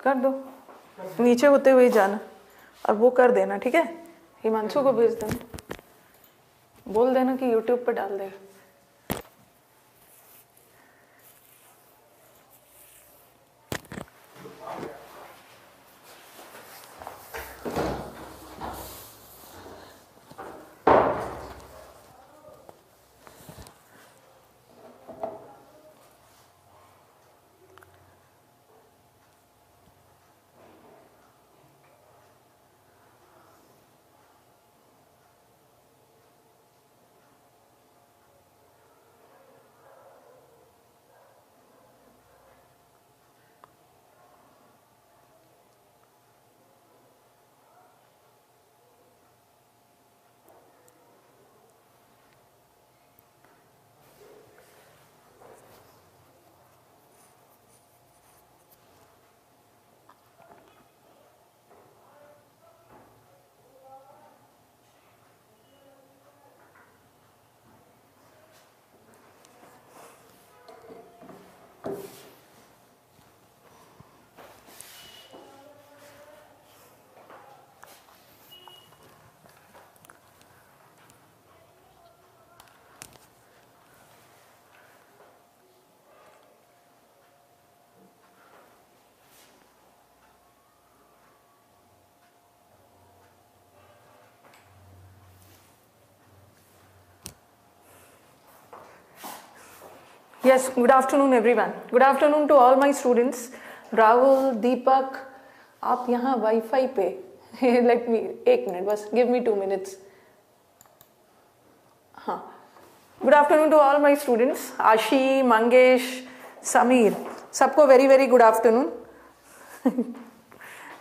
कर दो, नीचे होते हुए जाना और वो कर देना, ठीक है। हिमांशु को भेज देना, बोल देना कि यूट्यूब पे डाल देगा। Yes, good afternoon everyone. Good afternoon to all my students. Rahul, दीपक, आप यहाँ वाईफाई पे लेट मी, एक मिनट बस, गिव मी 2 minutes. हाँ, good afternoon to all my students. Ashi, Mangesh, Sameer, सबको very very good afternoon.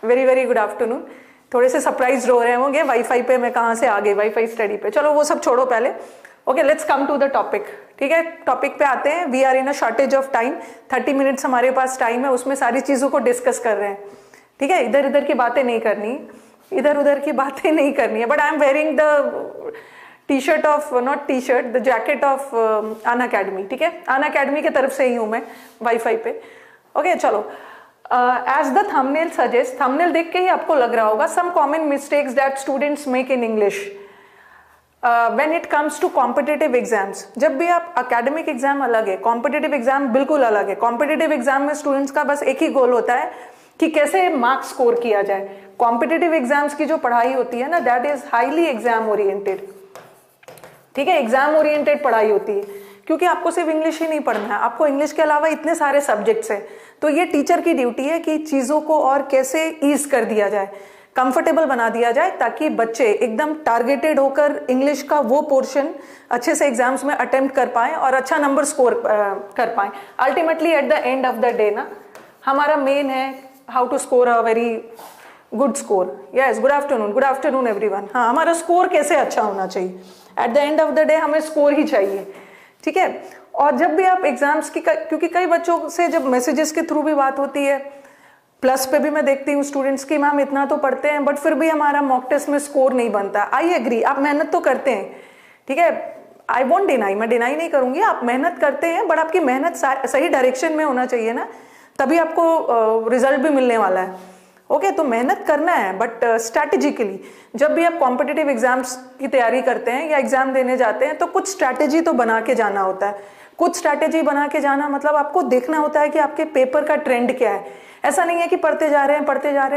Very very good afternoon. थोड़े से surprise हो रहे होंगे वाईफाई पे मैं कहाँ से आ गई, वाईफाई स्टडी पे. चलो वो सब छोड़ो पहले. Okay, let's come to the topic. ठीक है, टॉपिक पे आते हैं. We are in a shortage of time. 30 minutes हमारे पास टाइम है, उसमें सारी चीजों को डिस्कस कर रहे हैं. ठीक है, इधर उधर की बातें नहीं करनी, इधर उधर की बातें नहीं करनी है. But I am wearing the T-shirt of, not T-shirt, the jacket of Unacademy. ठीक है, अनअकैडमी की तरफ से ही हूं मैं वाईफाई पे. ओके, चलो. As the thumbnail suggest, thumbnail देख के ही आपको लग रहा होगा some common mistakes that students make in English when it comes to competitive exams. जब भी आप, अकेडमिक एग्जाम अलग है, कॉम्पिटिटिव एग्जाम बिल्कुल अलग है. कॉम्पिटिटिव एग्जाम में स्टूडेंट्स का बस एक ही गोल होता है कि कैसे मार्क्स स्कोर किया जाए. कॉम्पिटिटिव एग्जाम्स की जो पढ़ाई होती है ना, that is highly exam oriented. ठीक है, एग्जाम ओरिएंटेड पढ़ाई होती है, क्योंकि आपको सिर्फ इंग्लिश ही नहीं पढ़ना है, आपको इंग्लिश के अलावा इतने सारे सब्जेक्ट्स हैं. तो ये टीचर की ड्यूटी है कि चीजों को और कैसे ईज कर दिया जाए, कंफर्टेबल बना दिया जाए, ताकि बच्चे एकदम टारगेटेड होकर इंग्लिश का वो पोर्शन अच्छे से एग्जाम्स में अटेम्प्ट कर पाए और अच्छा नंबर स्कोर कर पाए. Ultimately at the end of the day ना, हमारा मेन है how to score a very good score. Yes, good afternoon everyone. हाँ, हमारा स्कोर कैसे अच्छा होना चाहिए. At the end of the day हमें स्कोर ही चाहिए. ठीक है, और जब भी आप एग्जाम्स की, क्योंकि कई बच्चों से जब मैसेजेस के थ्रू भी बात होती है, प्लस पे भी मैं देखती हूँ स्टूडेंट्स की, मैम इतना तो पढ़ते हैं बट फिर भी हमारा मॉक टेस्ट में स्कोर नहीं बनता. आई एग्री, आप मेहनत तो करते हैं. ठीक है, आई वोंट डिनाई, मैं डिनाई नहीं करूंगी, आप मेहनत करते हैं, बट आपकी मेहनत सही डायरेक्शन में होना चाहिए ना, तभी आपको रिजल्ट भी मिलने वाला है. ओके, तो मेहनत करना है बट स्ट्रैटेजिकली. जब भी आप कॉम्पिटिटिव एग्जाम्स की तैयारी करते हैं या एग्जाम देने जाते हैं, तो कुछ स्ट्रैटेजी तो बना के जाना होता है. कुछ स्ट्रैटेजी बना के जाना मतलब आपको देखना होता है कि आपके पेपर का ट्रेंड क्या है. ऐसा नहीं है कि पढ़ते जा रहे हैं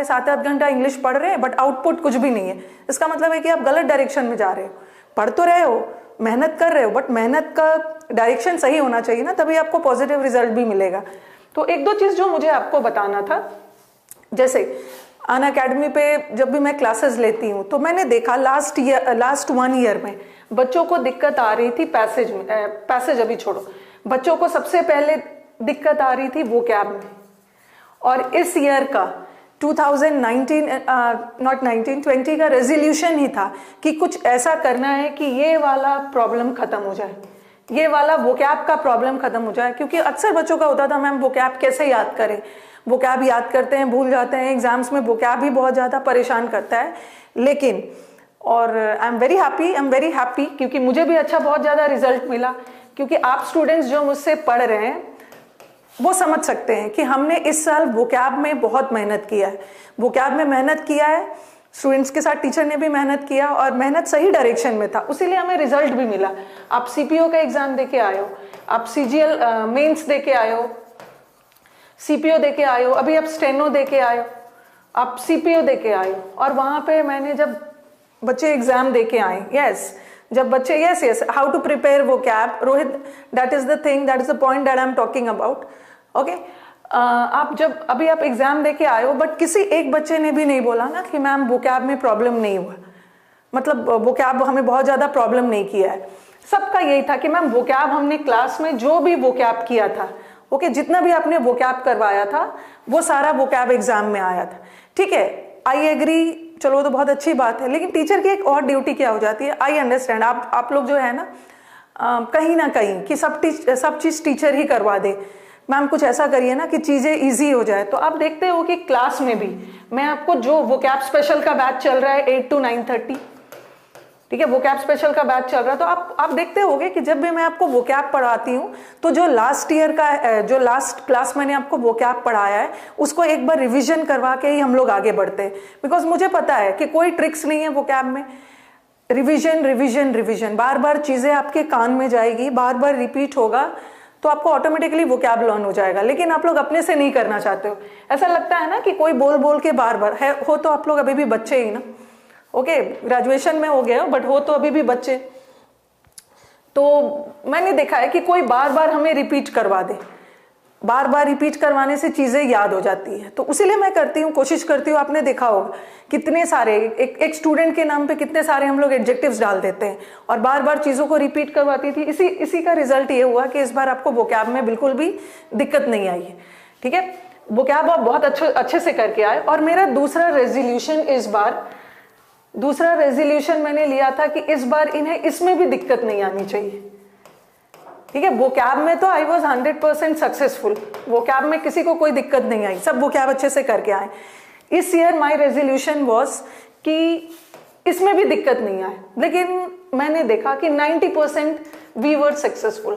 7-8 घंटा इंग्लिश पढ़ रहे हैं बट आउटपुट कुछ भी नहीं है. इसका मतलब है कि आप गलत डायरेक्शन में जा रहे हो. पढ़ तो रहे हो, मेहनत कर रहे हो, बट मेहनत का डायरेक्शन सही होना चाहिए ना, तभी आपको पॉजिटिव रिजल्ट भी मिलेगा. तो एक दो चीज जो मुझे आपको बताना था, जैसे अनअकैडमी पे जब भी मैं क्लासेस लेती हूँ तो मैंने देखा लास्ट 1 ईयर में बच्चों को दिक्कत आ रही थी पैसेज अभी छोड़ो, बच्चों को सबसे पहले दिक्कत आ रही थी वोकैब में. और इस ईयर का 2020 का रेजोल्यूशन ही था कि कुछ ऐसा करना है कि ये वाला प्रॉब्लम खत्म हो जाए, ये वाला वोकैब का प्रॉब्लम खत्म हो जाए. क्योंकि अक्सर बच्चों का होता था मैम वोकैब कैसे याद करें, वोकैब याद करते हैं भूल जाते हैं, एग्जाम्स में वोकैब ही बहुत ज्यादा परेशान करता है. लेकिन और आई एम वेरी हैप्पी क्योंकि मुझे भी अच्छा बहुत ज्यादा रिजल्ट मिला, क्योंकि आप स्टूडेंट्स जो मुझसे पढ़ रहे हैं वो समझ सकते हैं कि हमने इस साल वोकैब में बहुत मेहनत किया है, वोकैब में मेहनत किया है, स्टूडेंट्स के साथ टीचर ने भी मेहनत किया और मेहनत सही डायरेक्शन में था, उसीलिए हमें रिजल्ट भी मिला। आप सीपीओ का एग्जाम दे के आए हो, आप सीजीएल मेंस दे के आए हो, सीपीओ दे के आए हो, अभी आप स्टेनो दे के आए हो, आप सीपीओ दे के आए हो। और वहां पे मैंने जब बच्चे एग्जाम दे के आए, जब बच्चे yes how to prepare vocab, Rohit, that is the thing, that is the point that I am talking about. Okay, आप जब अभी आप एग्जाम दे के आए हो, बट किसी एक बच्चे ने भी नहीं बोला ना कि मैम वोकैब में प्रॉब्लम नहीं हुआ, मतलब वोकैब हमें बहुत ज्यादा प्रॉब्लम नहीं किया है। सबका यही था कि मैम वोकैब हमने क्लास में जो भी वोकैब किया था, ओके, जितना भी आपने वोकैब करवाया था वो सारा वोकैब एग्जाम में आया था। ठीक है, आई एग्री, चलो तो बहुत अच्छी बात है, लेकिन टीचर की एक और ड्यूटी क्या हो जाती है, आई अंडरस्टैंड, आप लोग जो है ना कहीं ना कहीं कि सब चीज टीचर ही करवा दे, मैम कुछ ऐसा करिए ना कि चीजें इजी हो जाए। तो आप देखते हो कि क्लास में भी मैं आपको, जो वोकैब स्पेशल का बैच चल रहा है 8 to 9:30, ठीक है, वोकैब स्पेशल का बैच चल रहा है, तो आप देखते होगे कि जब भी मैं आपको वोकैब पढ़ाती हूँ तो जो लास्ट ईयर का, जो लास्ट क्लास मैंने आपको वोकैब पढ़ाया है उसको एक बार रिवीजन करवा के ही हम लोग आगे बढ़ते हैं, बिकॉज मुझे पता है कि कोई ट्रिक्स नहीं है वोकैब में। रिवीजन रिवीजन रिवीजन, बार बार चीजें आपके कान में जाएगी, बार बार रिपीट होगा, तो आपको ऑटोमेटिकली वोकैब लर्न हो जाएगा। लेकिन आप लोग अपने से नहीं करना चाहते हो, ऐसा लगता है ना कि कोई बोल बोल के बार बार हो, तो आप लोग अभी भी बच्चे ही ना, ओके, ग्रेजुएशन में हो गए हो, बट हो तो अभी भी बच्चे। तो मैंने देखा है कि कोई बार बार हमें रिपीट करवा दे, बार बार रिपीट करवाने से चीजें याद हो जाती है, तो उसीलिए मैं करती हूँ, कोशिश करती हूँ। आपने देखा होगा कितने सारे एक स्टूडेंट के नाम पे कितने सारे हम लोग एडजेक्टिव्स डाल देते हैं, और बार बार चीजों को रिपीट करवाती थी। इसी का रिजल्ट ये हुआ कि इस बार आपको वोकैब में बिल्कुल भी दिक्कत नहीं आई है। ठीक है, वोकैब आप बहुत अच्छे से करके आए। और मेरा दूसरा रेजोल्यूशन मैंने लिया था कि इस बार इन्हें इसमें भी दिक्कत नहीं आनी चाहिए। ठीक है, वोकैब में तो आई वॉज 100% सक्सेसफुल, वोकैब में किसी को कोई दिक्कत नहीं आई, सब वोकैब अच्छे से करके आए। इस ईयर माई रेजोल्यूशन वॉज कि इसमें भी दिक्कत नहीं आए, लेकिन मैंने देखा कि 90% वी वर सक्सेसफुल,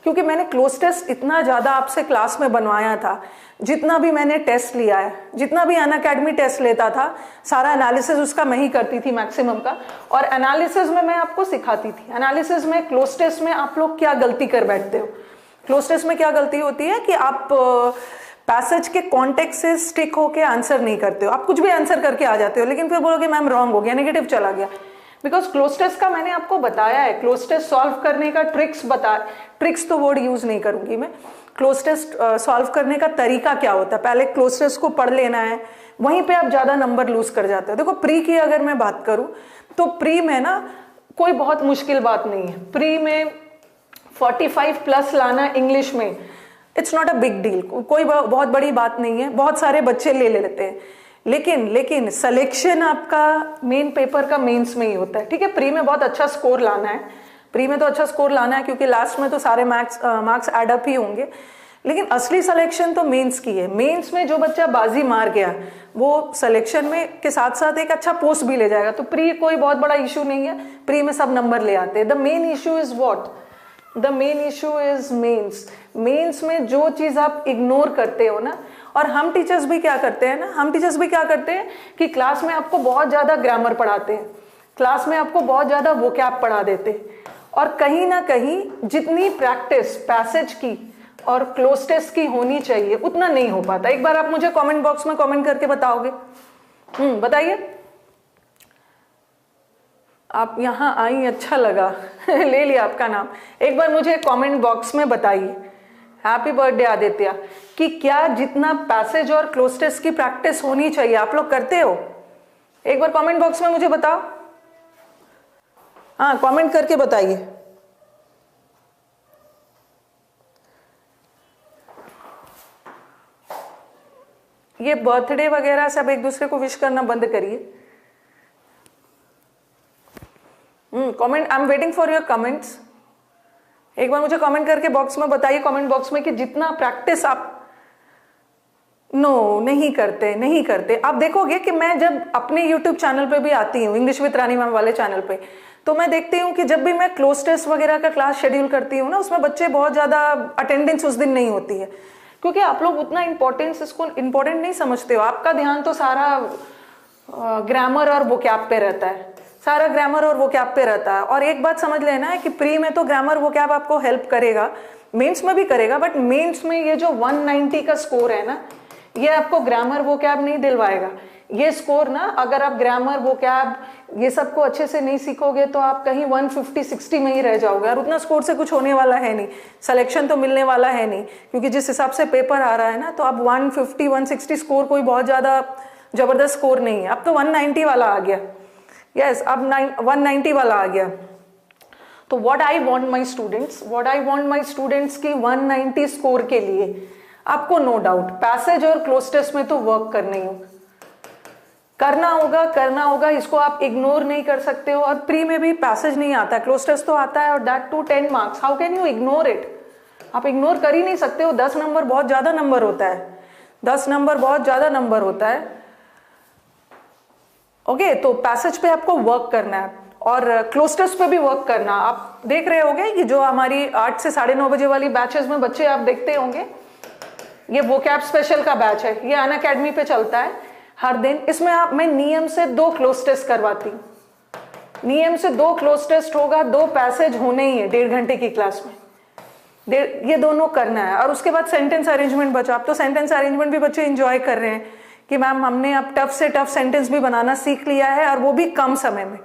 क्योंकि मैंने क्लोज टेस्ट इतना ज्यादा आपसे क्लास में बनवाया था, जितना भी मैंने टेस्ट लिया है, जितना भी अनअकैडमी टेस्ट लेता था, सारा एनालिसिस उसका मैं ही करती थी मैक्सिमम का, और एनालिसिस में मैं आपको सिखाती थी। एनालिसिस में, क्लोज टेस्ट में आप लोग क्या गलती कर बैठते हो, क्लोज टेस्ट में क्या गलती होती है कि आप पैसेज के कॉन्टेक्स्ट से स्टिक होके आंसर नहीं करते हो, आप कुछ भी आंसर करके आ जाते हो, लेकिन फिर बोलोगे मैम रॉन्ग हो गया, नेगेटिव चला गया। बिकॉज क्लोज टेस्ट का मैंने आपको बताया है, क्लोज टेस्ट सॉल्व करने का ट्रिक्स तो वर्ड यूज नहीं करूंगी मैं, क्लोज टेस्ट सॉल्व करने का तरीका क्या होता है, पहले क्लोज टेस्ट को पढ़ लेना है, वहीं पे आप ज्यादा नंबर लूज कर जाते हो। देखो प्री की अगर मैं बात करूं तो प्री में ना कोई बहुत मुश्किल बात नहीं है, प्री में 45+ लाना इंग्लिश में, it's not a big deal, कोई बहुत बड़ी बात नहीं है, बहुत सारे बच्चे ले लेते हैं। लेकिन सिलेक्शन आपका मेन पेपर का मेंस में ही होता है। ठीक है, प्री में बहुत अच्छा स्कोर लाना है, प्री में तो अच्छा स्कोर लाना है, क्योंकि लास्ट में तो सारे मार्क्स एड अप ही होंगे, लेकिन असली सिलेक्शन तो मेंस की है। मेंस में जो बच्चा बाजी मार गया वो सिलेक्शन में के साथ साथ एक अच्छा पोस्ट भी ले जाएगा। तो प्री कोई बहुत बड़ा इशू नहीं है, प्री में सब नंबर ले आते हैं। The main issue is what, the main issue is mains. Mains में जो चीज आप इग्नोर करते हो ना, और हम टीचर्स भी क्या करते हैं कि क्लास में आपको बहुत ज्यादा ग्रामर पढ़ाते हैं, क्लास में आपको बहुत ज्यादा वोकैब पढ़ा देते हैं, और कहीं ना कहीं जितनी प्रैक्टिस पैसेज की और क्लोज टेस्ट की होनी चाहिए उतना नहीं हो पाता। एक बार आप मुझे कमेंट बॉक्स में कमेंट करके बताओगे, बताइए। आप यहाँ आई, अच्छा लगा ले लिया आपका नाम। एक बार मुझे कमेंट बॉक्स में बताइए, हैप्पी बर्थडे आदित्य, कि क्या जितना पैसेज और क्लोज टेस्ट की प्रैक्टिस होनी चाहिए आप लोग करते हो? एक बार कमेंट बॉक्स में मुझे बताओ, हाँ कमेंट करके बताइए। ये बर्थडे वगैरह सब एक दूसरे को विश करना बंद करिए। Comment, I am waiting for your comments. एक बार मुझे कमेंट करके बॉक्स में बताइए, कमेंट बॉक्स में, कि जितना प्रैक्टिस आप नहीं करते। आप देखोगे कि मैं जब अपने YouTube चैनल पे भी आती हूँ, इंग्लिश विद रानी मैम वाले चैनल पे, तो मैं देखती हूँ कि जब भी मैं क्लोज टेस्ट वगैरह का क्लास शेड्यूल करती हूँ ना, उसमें बच्चे बहुत ज्यादा अटेंडेंस उस दिन नहीं होती है। क्योंकि आप लोग उतना इसको इम्पोर्टेंट नहीं समझते हो। आपका ध्यान तो सारा ग्रामर और वोकैब पे रहता है, सारा ग्रामर और वोकैब पे रहता है। और एक बात समझ लेना है कि प्री में तो ग्रामर वोकैब आपको हेल्प करेगा, मेंस में भी करेगा, बट मेंस में ये जो 190 का स्कोर है ना, ये आपको ग्रामर वोकैब नहीं दिलवाएगा। ये स्कोर ना, अगर आप ग्रामर वोकैब ये सबको अच्छे से नहीं सीखोगे तो आप कहीं 150-60 में ही रह जाओगे, और उतना स्कोर से कुछ होने वाला है नहीं, सिलेक्शन तो मिलने वाला है नहीं। क्योंकि जिस हिसाब से पेपर आ रहा है ना, तो अब 150-160 स्कोर कोई बहुत ज़्यादा जबरदस्त स्कोर नहीं है। अब तो 190 वाला आ गया, यस अब 190 वाला आ गया। तो what I want my students की 190 स्कोर के लिए आपको नो डाउट पैसेज और क्लोज टेस्ट में तो वर्क करना होगा। इसको आप इग्नोर नहीं कर सकते हो। और प्री में भी पैसेज नहीं आता, क्लोज टेस्ट तो आता है, और that too 10 marks. How can you ignore it? आप इग्नोर कर ही नहीं सकते हो। 10 नंबर बहुत ज्यादा नंबर होता है, 10 नंबर बहुत ज्यादा नंबर होता है। ओके, तो पैसेज पे आपको वर्क करना है और क्लोज टेस्ट पे भी वर्क करना। आप देख रहे होंगे कि जो हमारी 8 से 9:30 बजे वाली बैचेस में बच्चे आप देखते होंगे, ये वोकैब स्पेशल का बैच है, ये अनअकैडमी पे चलता है हर दिन। इसमें मैं नियम से 2 क्लोज टेस्ट करवाती हूँ, नियम से 2 क्लोज टेस्ट होगा, 2 पैसेज होने ही है 1.5 घंटे की क्लास में, ये दोनों करना है। और उसके बाद सेंटेंस अरेंजमेंट बचा। अब तो सेंटेंस अरेंजमेंट भी बच्चे इंजॉय कर रहे हैं कि मैम हमने अब टफ से टफ सेंटेंस भी बनाना सीख लिया है, और वो भी कम समय में।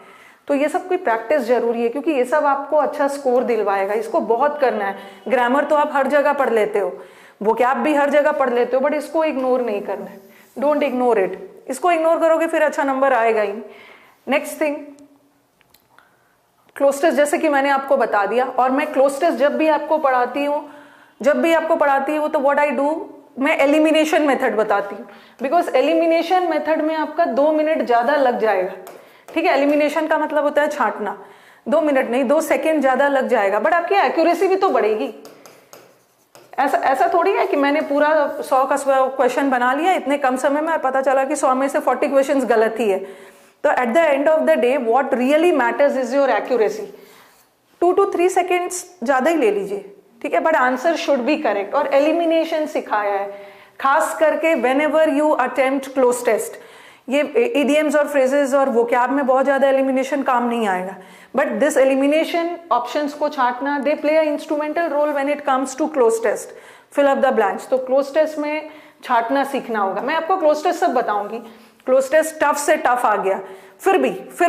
तो ये सब की प्रैक्टिस जरूरी है, क्योंकि ये सब आपको अच्छा स्कोर दिलवाएगा। इसको बहुत करना है। ग्रामर तो आप हर जगह पढ़ लेते हो, वोकैब भी हर जगह पढ़ लेते हो, बट इसको इग्नोर नहीं करना है। Don't ignore it. इसको इग्नोर करोगे फिर अच्छा नंबर आएगा ही। नेक्स्ट थिंग, क्लोज टेस्ट जैसे कि मैंने आपको बता दिया। और मैं क्लोज टेस्ट जब भी आपको पढ़ाती हूँ तो व्हाट आई डू, मैं एलिमिनेशन मेथड बताती हूँ। बिकॉज एलिमिनेशन मेथड में आपका 2 मिनट ज्यादा लग जाएगा। ठीक है, एलिमिनेशन का मतलब होता है छांटना। 2 मिनट नहीं, 2 सेकेंड ज्यादा लग जाएगा, बट आपकी एक्यूरेसी भी तो बढ़ेगी। ऐसा थोड़ी है कि मैंने पूरा 100 का क्वेश्चन बना लिया इतने कम समय में, और पता चला कि 100 में से 40 क्वेश्चंस गलत ही है। तो at the end of the day what really matters is your accuracy. 2 to 3 seconds ज्यादा ही ले लीजिए, ठीक है, but answer should be correct. और एलिमिनेशन सिखाया है, खास करके whenever you attempt cloze test. ये इडियम्स और फ्रेजेस और वोकैब में बहुत ज्यादा एलिमिनेशन काम नहीं आएगा, बट दिस एलिमिनेशन ऑप्शंस को छांटना, they play a instrumental role when it comes to cloze test, fill up the blanks. तो क्लोज टेस्ट में छांटना सीखना होगा। मैं आपको क्लोज टेस्ट सब बताऊंगी। क्लोज टेस्ट टफ से टफ आ गया, फिर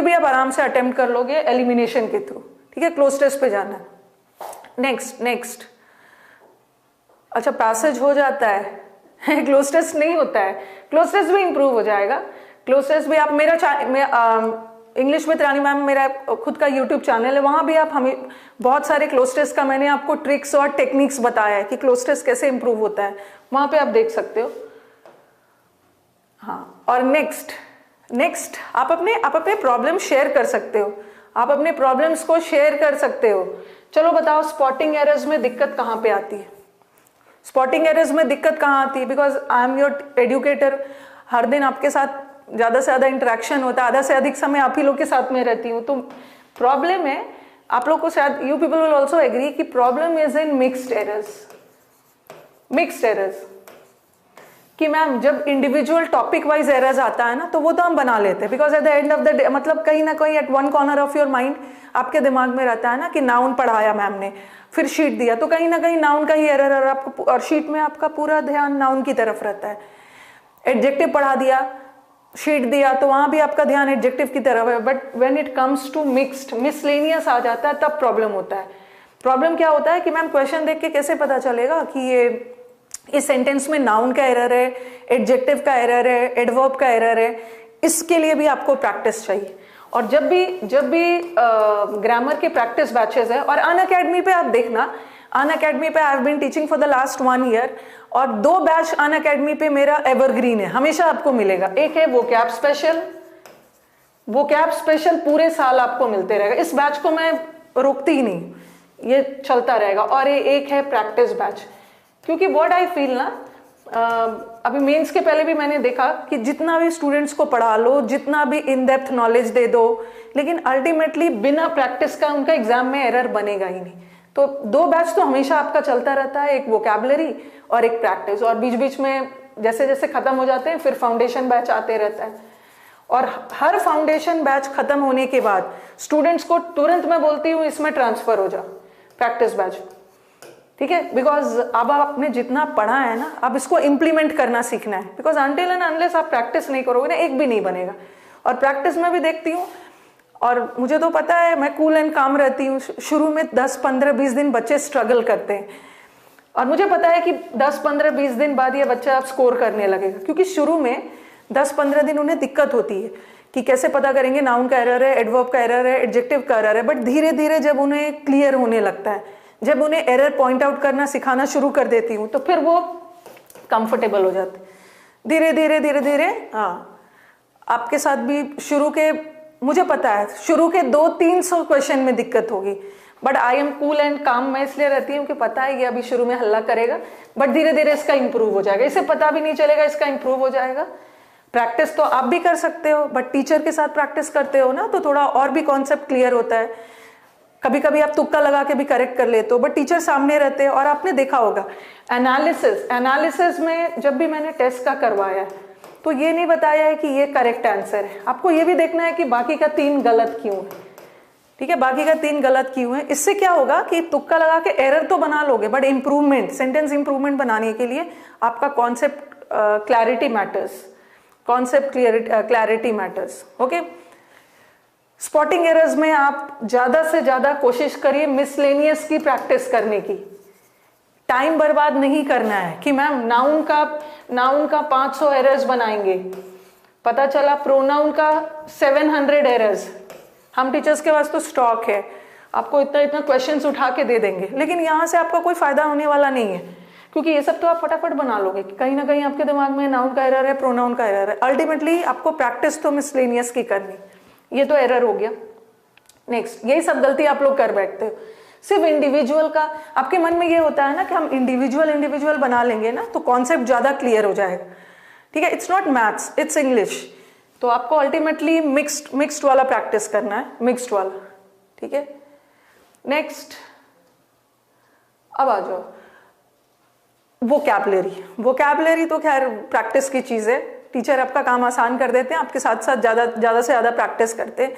भी आप आराम से अटेम्प्ट कर लोगे एलिमिनेशन के थ्रू। ठीक है, क्लोज टेस्ट पे जाना। नेक्स्ट अच्छा, पैसेज हो जाता है क्लोज टेस्ट नहीं होता है। क्लोज टेस्ट भी इंप्रूव हो जाएगा। क्लोज टेस्ट भी आप इंग्लिश विद रानी मैम मेरा खुद का यूट्यूब चैनल है, वहां भी आप हमें बहुत सारे क्लोज टेस्ट का मैंने आपको ट्रिक्स और टेक्निक्स बताया है कि क्लोज टेस्ट कैसे इंप्रूव होता है, वहां पे आप देख सकते हो। हाँ, और नेक्स्ट आप अपने प्रॉब्लम शेयर कर सकते हो, आप अपने प्रॉब्लम्स को शेयर कर सकते हो। चलो बताओ, स्पॉटिंग एरर्स में दिक्कत कहाँ पे आती है? स्पॉटिंग एरर्स में दिक्कत कहाँ आती है? Because I am your educator, हर दिन आपके साथ ज्यादा से ज्यादा इंटरेक्शन होता है, आधा से अधिक समय आप ही लोग के साथ में रहती हूँ। तो प्रॉब्लम है, आप लोग को शायद you people will also agree कि problem is in mixed errors. कि मैम जब इंडिविजुअल टॉपिक वाइज एरर्स आता है ना, तो वो तो हम बना लेते हैं, because at the end of the day, मतलब कहीं ना कहीं at one corner of your mind आपके दिमाग में रहता है ना कि नाउन पढ़ाया मैम ने, फिर शीट दिया, तो कहीं ना कहीं नाउन का ही एरर, और आपको और शीट में आपका पूरा ध्यान नाउन की तरफ रहता है। एडजेक्टिव पढ़ा दिया, शीट दिया, तो वहां भी आपका ध्यान एडजेक्टिव की तरफ है। But when it comes to mixed, miscellaneous आ जाता है, तब प्रॉब्लम होता है। प्रॉब्लम क्या होता है कि मैम क्वेश्चन देख के कैसे पता चलेगा कि ये इस सेंटेंस में नाउन का एरर है, एडजेक्टिव का एरर है, एडवर्ब का एरर है। इसके लिए भी आपको प्रैक्टिस चाहिए। और जब भी ग्रामर के प्रैक्टिस बैचेस है, और अनअकैडमी पे आप देखना, अनअकैडमी पे I have been teaching for the last 1 year, और 2 बैच अनअकैडमी पे मेरा एवरग्रीन है, हमेशा आपको मिलेगा। एक है वोकैब स्पेशल पूरे साल आपको मिलते रहेगा, इस बैच को मैं रोकती ही नहीं, ये चलता रहेगा। और ये एक है प्रैक्टिस बैच, क्योंकि व्हाट आई फील ना, अभी मेंस के पहले भी मैंने देखा कि जितना भी स्टूडेंट्स को पढ़ा लो, जितना भी इन डेप्थ नॉलेज दे दो, लेकिन अल्टीमेटली बिना प्रैक्टिस का उनका एग्जाम में एरर बनेगा ही नहीं। तो 2 बैच तो हमेशा आपका चलता रहता है, एक वोकैबुलरी और एक प्रैक्टिस, और बीच बीच में जैसे जैसे खत्म हो जाते हैं फिर फाउंडेशन बैच आते रहता है। और हर फाउंडेशन बैच खत्म होने के बाद स्टूडेंट्स को तुरंत मैं बोलती हूँ इसमें ट्रांसफर हो जा प्रैक्टिस बैच, ठीक है, बिकॉज अब आपने जितना पढ़ा है ना, अब इसको इम्प्लीमेंट करना सीखना है, बिकॉज अनटिल एंड अनलेस आप प्रैक्टिस नहीं करोगे ना, एक भी नहीं बनेगा। और प्रैक्टिस में भी देखती हूँ, और मुझे तो पता है, मैं कूल एंड काम रहती हूँ, शुरू में 10, 15, 20 दिन बच्चे स्ट्रगल करते हैं, और मुझे पता है कि 10, 15, 20 दिन बाद ये बच्चा अब स्कोर करने लगेगा, क्योंकि शुरू में 10, 15 दिन उन्हें दिक्कत होती है कि कैसे पता करेंगे नाउन का एरर है, एडवर्ब का एरर है, एडजेक्टिव का एरर है। बट धीरे धीरे जब उन्हें क्लियर होने लगता है, जब उन्हें एरर पॉइंट आउट करना सिखाना शुरू कर देती हूँ, तो फिर वो कंफर्टेबल हो जाते धीरे धीरे धीरे धीरे। हाँ, आपके साथ भी शुरू के, मुझे पता है शुरू के 200-300 क्वेश्चन में दिक्कत होगी, but I am cool and काम। मैं इसलिए रहती हूँ कि पता है कि अभी शुरू में हल्ला करेगा, बट धीरे धीरे इसका इंप्रूव हो जाएगा, इसे पता भी नहीं चलेगा इसका इंप्रूव हो जाएगा। प्रैक्टिस तो आप भी कर सकते हो, बट टीचर के साथ प्रैक्टिस करते हो ना, तो थोड़ा और भी कॉन्सेप्ट क्लियर होता है। कभी कभी आप तुक्का लगा के भी करेक्ट कर लेते हो, बट टीचर सामने रहते हैं। और आपने देखा होगा एनालिसिस में जब भी मैंने टेस्ट का करवाया तो ये नहीं बताया है कि ये करेक्ट आंसर है, आपको ये भी देखना है कि बाकी का 3 गलत क्यों है, ठीक है, बाकी का 3 गलत क्यों है। इससे क्या होगा कि तुक्का लगा के एरर तो बना लोगे, बट इंप्रूवमेंट, सेंटेंस इंप्रूवमेंट बनाने के लिए आपका concept clarity matters, concept clarity matters. Okay, spotting errors में आप ज्यादा से ज्यादा कोशिश करिए मिसलेनियस की प्रैक्टिस करने की। टाइम बर्बाद नहीं करना है कि मैम नाउन का 500 एरर्स बनाएंगे, पता चला प्रोनाउन का 700 एरर्स। हम टीचर्स के पास तो स्टॉक है, आपको इतना इतना क्वेश्चंस उठा के दे देंगे, लेकिन यहाँ से आपका कोई फायदा होने वाला नहीं है, क्योंकि ये सब तो आप फटाफट बना लोगे। कहीं ना कहीं आपके दिमाग में नाउन का एरर है, प्रोनाउन का एरर है। अल्टीमेटली आपको प्रैक्टिस तो मिसलेनियस की करनी, ये तो एरर हो गया। नेक्स्ट, यही सब गलती आप लोग कर बैठते हो। सिर्फ इंडिविजुअल का आपके मन में ये होता है ना कि हम इंडिविजुअल बना लेंगे ना तो कॉन्सेप्ट ज्यादा क्लियर हो जाएगा, ठीक है। It's not maths, it's English. तो आपको अल्टीमेटली मिक्स्ड वाला प्रैक्टिस करना है, मिक्स्ड वाला, ठीक है। नेक्स्ट, अब आ जाओ वोकैबुलरी तो खैर प्रैक्टिस की चीज है, टीचर आपका काम आसान कर देते हैं, आपके साथ साथ ज्यादा से ज्यादा प्रैक्टिस करते हैं।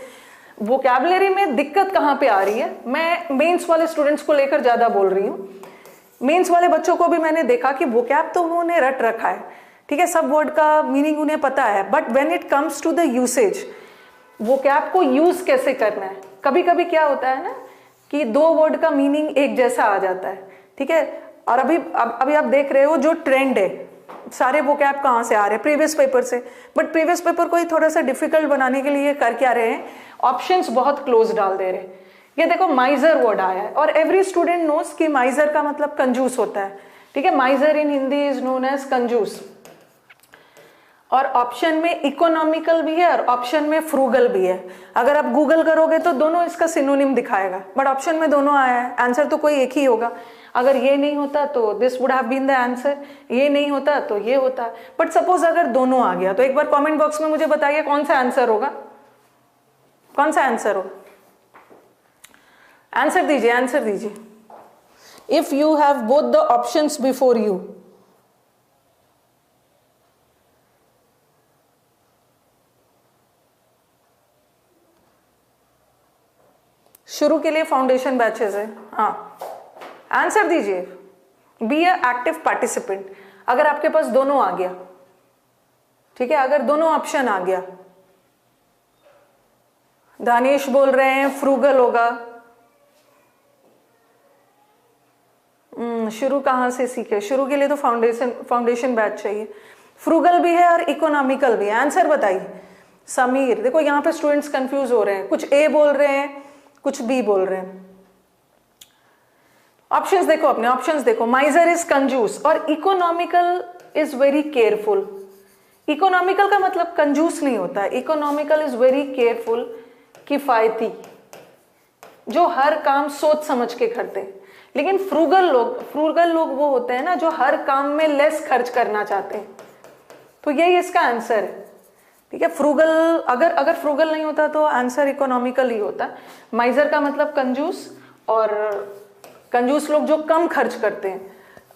वोकैबुलरी में दिक्कत कहाँ पे आ रही है, मैं मेंस वाले स्टूडेंट्स को लेकर ज्यादा बोल रही हूँ। मेंस वाले बच्चों को भी मैंने देखा कि वोकैब तो उन्होंने रट रखा है, ठीक है, सब वर्ड का मीनिंग उन्हें पता है, but when it comes to the usage, vocab को यूज कैसे करना है। कभी कभी क्या होता है ना कि 2 वर्ड का मीनिंग एक जैसा आ जाता है, ठीक है। और अभी आप देख रहे हो जो ट्रेंड है, सारे वोकैब कहाँ से आ रहे हैं, प्रीवियस पेपर से। बट प्रीवियस पेपर को ही थोड़ा सा डिफिकल्ट बनाने के लिए कर क्या रहे हैं, ऑप्शंस बहुत क्लोज डाल दे रहे हैं। ये देखो माइजर वर्ड आया है, और एवरी स्टूडेंट नोस कि माइजर का मतलब कंजूस होता है, ठीक है। Miser in Hindi is known as कंजूस। और ऑप्शन में इकोनॉमिकल भी है और ऑप्शन में फ्रूगल भी है। अगर आप गूगल करोगे तो दोनों इसका सिनोनिम दिखाएगा, बट ऑप्शन में दोनों आया है, आंसर तो कोई एक ही होगा। अगर ये नहीं होता तो this would have been the answer, ये नहीं होता तो ये होता। बट सपोज अगर दोनों आ गया तो एक बार कमेंट बॉक्स में मुझे बताइए कौन सा आंसर होगा, कौन सा आंसर होगा। आंसर दीजिए। If you have both the options before you, शुरू के लिए फाउंडेशन बैचेस है। हाँ, आंसर दीजिए। Be a active participant. अगर आपके पास दोनों आ गया, ठीक है, अगर दोनों ऑप्शन आ गया, दानिश बोल रहे हैं फ्रूगल होगा। शुरू कहां से सीखे, शुरू के लिए तो फाउंडेशन बैच चाहिए। फ्रूगल भी है और इकोनॉमिकल भी है। आंसर बताइए। समीर, देखो यहां पे स्टूडेंट्स कंफ्यूज हो रहे हैं, कुछ ए बोल रहे हैं, कुछ बी बोल रहे हैं। ऑप्शंस देखो, अपने ऑप्शंस देखो। माइजर इज कंजूस और economical is very careful. Economical का मतलब कंजूस नहीं होता है, इकोनॉमिकल इज वेरी केयरफुल, किफायती, जो हर काम सोच समझ के करते हैं। लेकिन फ्रूगल लोग वो होते हैं ना जो हर काम में लेस खर्च करना चाहते हैं। तो यही इसका आंसर है, ठीक है। फ्रूगल, अगर फ्रूगल नहीं होता तो आंसर इकोनॉमिकल ही होता। माइजर का मतलब कंजूस और कंजूस लोग जो कम खर्च करते हैं,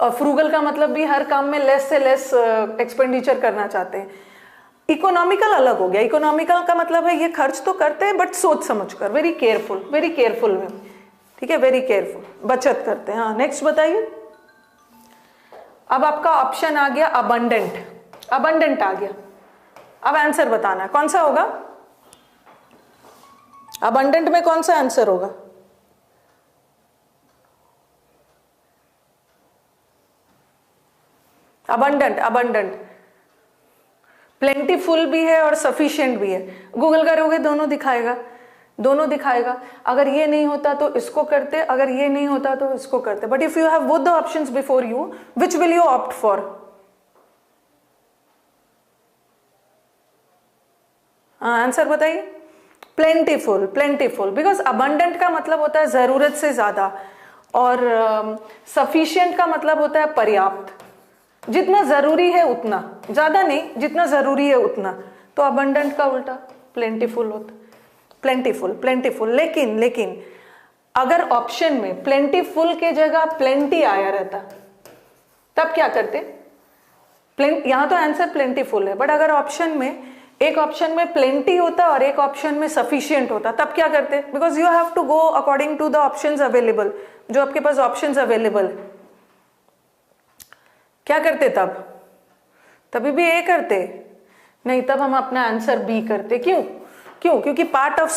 और फ्रूगल का मतलब भी हर काम में लेस से लेस एक्सपेंडिचर करना चाहते हैं। इकोनॉमिकल अलग हो गया, इकोनॉमिकल का मतलब है ये खर्च तो करते हैं बट सोच समझ कर, वेरी केयरफुल में, ठीक है, वेरी केयरफुल, बचत करते हैं। हाँ नेक्स्ट बताइए। अब आपका ऑप्शन आ गया अबंडेंट, अबंडेंट आ गया। अब आंसर बताना है कौन सा होगा, अबंडेंट में कौन सा आंसर होगा? अबंडेंट, अबंडेंट प्लेंटीफुल भी है और सफिशिएंट भी है। गूगल करोगे दोनों दिखाएगा, दोनों दिखाएगा। अगर ये नहीं होता तो इसको करते, अगर ये नहीं होता तो इसको करते। But if you have both the options before you, which will you opt for? Answer बताइए। प्लेंटीफुल, प्लेंटीफुल, बिकॉज अबंडेंट का मतलब होता है जरूरत से ज्यादा, और सफिशिएंट का मतलब होता है पर्याप्त, जितना जरूरी है उतना, ज्यादा नहीं, जितना जरूरी है उतना। तो अबंडेंट का उल्टा प्लेंटीफुल होता, प्लेंटीफुल, प्लेंटीफुल। लेकिन अगर ऑप्शन में प्लेंटीफुल के जगह प्लेंटी आया रहता तब क्या करते? यहां तो आंसर प्लेंटीफुल है, बट अगर ऑप्शन में, एक ऑप्शन में प्लेंटी होता और एक ऑप्शन में सफिशिएंट होता, तब क्या करते? Because you have to go according to the options available, जो आपके पास ऑप्शंस अवेलेबल है। क्या करते तब? तभी भी ए करते नहीं, तब हम अपना आंसर बी करते। क्यों? क्योंकि पार्ट ऑफ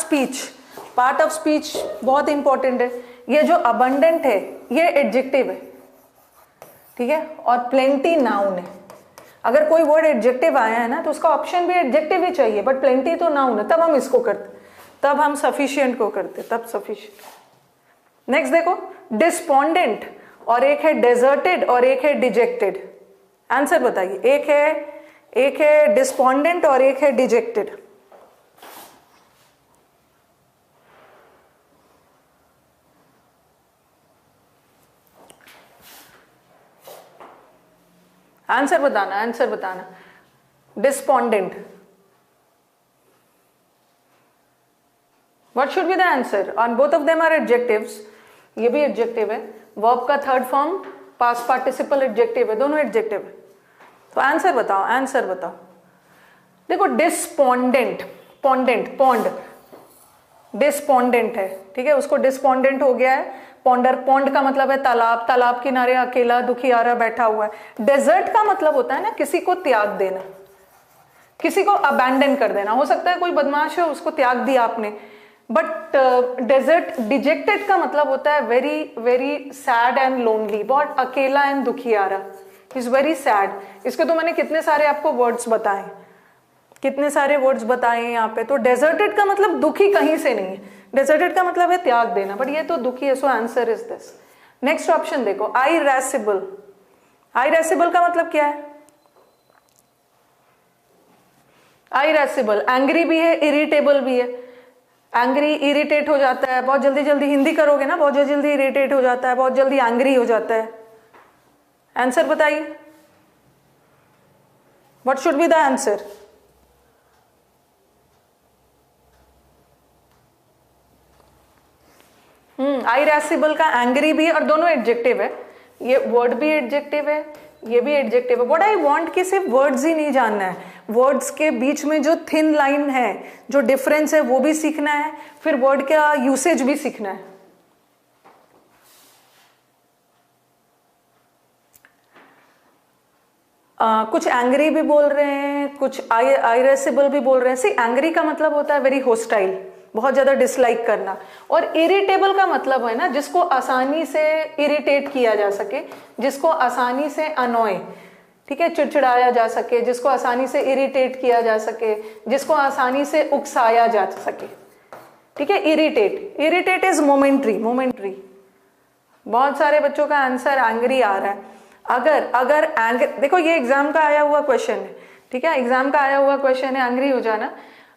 स्पीच बहुत इंपॉर्टेंट है। ये जो अबंडेंट है ये एडजेक्टिव है, ठीक है, और प्लेंटी नाउन है। अगर कोई वर्ड एडजेक्टिव आया है ना तो उसका ऑप्शन भी एडजेक्टिव ही चाहिए, बट प्लेंटी तो नाउन है, तब हम इसको करते, तब हम सफिशिएंट को करते, तब सफिशिएंट। नेक्स्ट देखो, डिस्पोंडेंट और एक है डेजर्टेड और एक है डिजेक्टेड। आंसर बताइए। एक है डिस्पोंडेंट और एक है डिजेक्टेड। आंसर बताना, आंसर बताना। Despondent, what should be the answer? On both of them are adjectives, ये भी एडजेक्टिव है, वर्ब का third form past participle adjective है, दोनों एडजेक्टिव है। तो आंसर बताओ, आंसर बताओ। देखो डिस्पोंडेंट, पोंड डिस्पोंडेंट है, ठीक है, उसको डिस्पोंडेंट हो गया है। पोंड का मतलब है तालाब, तालाब किनारे अकेला दुखियारा बैठा हुआ है। डेजर्ट का मतलब होता है ना किसी को त्याग देना, किसी को अबैंडन कर देना। हो सकता है कोई बदमाश है, उसको त्याग दिया आपने, बट डेजर्ट, डिजेक्टेड का मतलब होता है वेरी सैड एंड लोनली, बहुत अकेला एंड दुखियारा, इज वेरी सैड। इसके तो मैंने कितने सारे आपको वर्ड्स बताए, कितने सारे वर्ड्स बताए यहाँ पे। तो डेजर्टेड का मतलब दुखी कहीं से नहीं है, डेजर्टेड का मतलब है त्याग देना, बट ये तो दुखी है, so answer is this. Next option देखो, आइरेसिबल। आइरेसिबल का मतलब क्या है? आइरेसिबल एंग्री भी है, इरिटेबल भी है। एंग्री इरिटेट हो जाता है बहुत जल्दी जल्दी, हिंदी करोगे ना, बहुत जल्दी इरिटेट हो जाता है, बहुत जल्दी एंग्री हो जाता है। आंसर बताइए, what should be the answer? Irascible का एंग्री भी है, और दोनों एडजेक्टिव है। ये वर्ड भी एडजेक्टिव है, ये भी एडजेक्टिव है। व्हाट आई वांट कि सिर्फ वर्ड्स ही नहीं जानना है, वर्ड्स के बीच में जो थिन लाइन है, जो डिफरेंस है, वो भी सीखना है, फिर वर्ड का यूसेज भी सीखना है। कुछ एंग्री भी बोल रहे हैं, कुछ आइरेसिबल भी बोल रहे हैं। सी एंग्री का मतलब होता है वेरी होस्टाइल, बहुत ज्यादा डिसलाइक करना, और इरिटेबल का मतलब है ना जिसको आसानी से इरिटेट किया जा सके, जिसको आसानी से अनोय, ठीक है, चिड़चिड़ाया जा सके, जिसको आसानी से इरिटेट किया जा सके, जिसको आसानी से उकसाया जा सके, ठीक है। Irritate, irritate is momentary. बहुत सारे बच्चों का आंसर एंग्री आ रहा है। अगर एंग्री, देखो ये एग्जाम का आया हुआ क्वेश्चन है, ठीक है, एग्जाम का आया हुआ क्वेश्चन है, एंग्री हो जाना,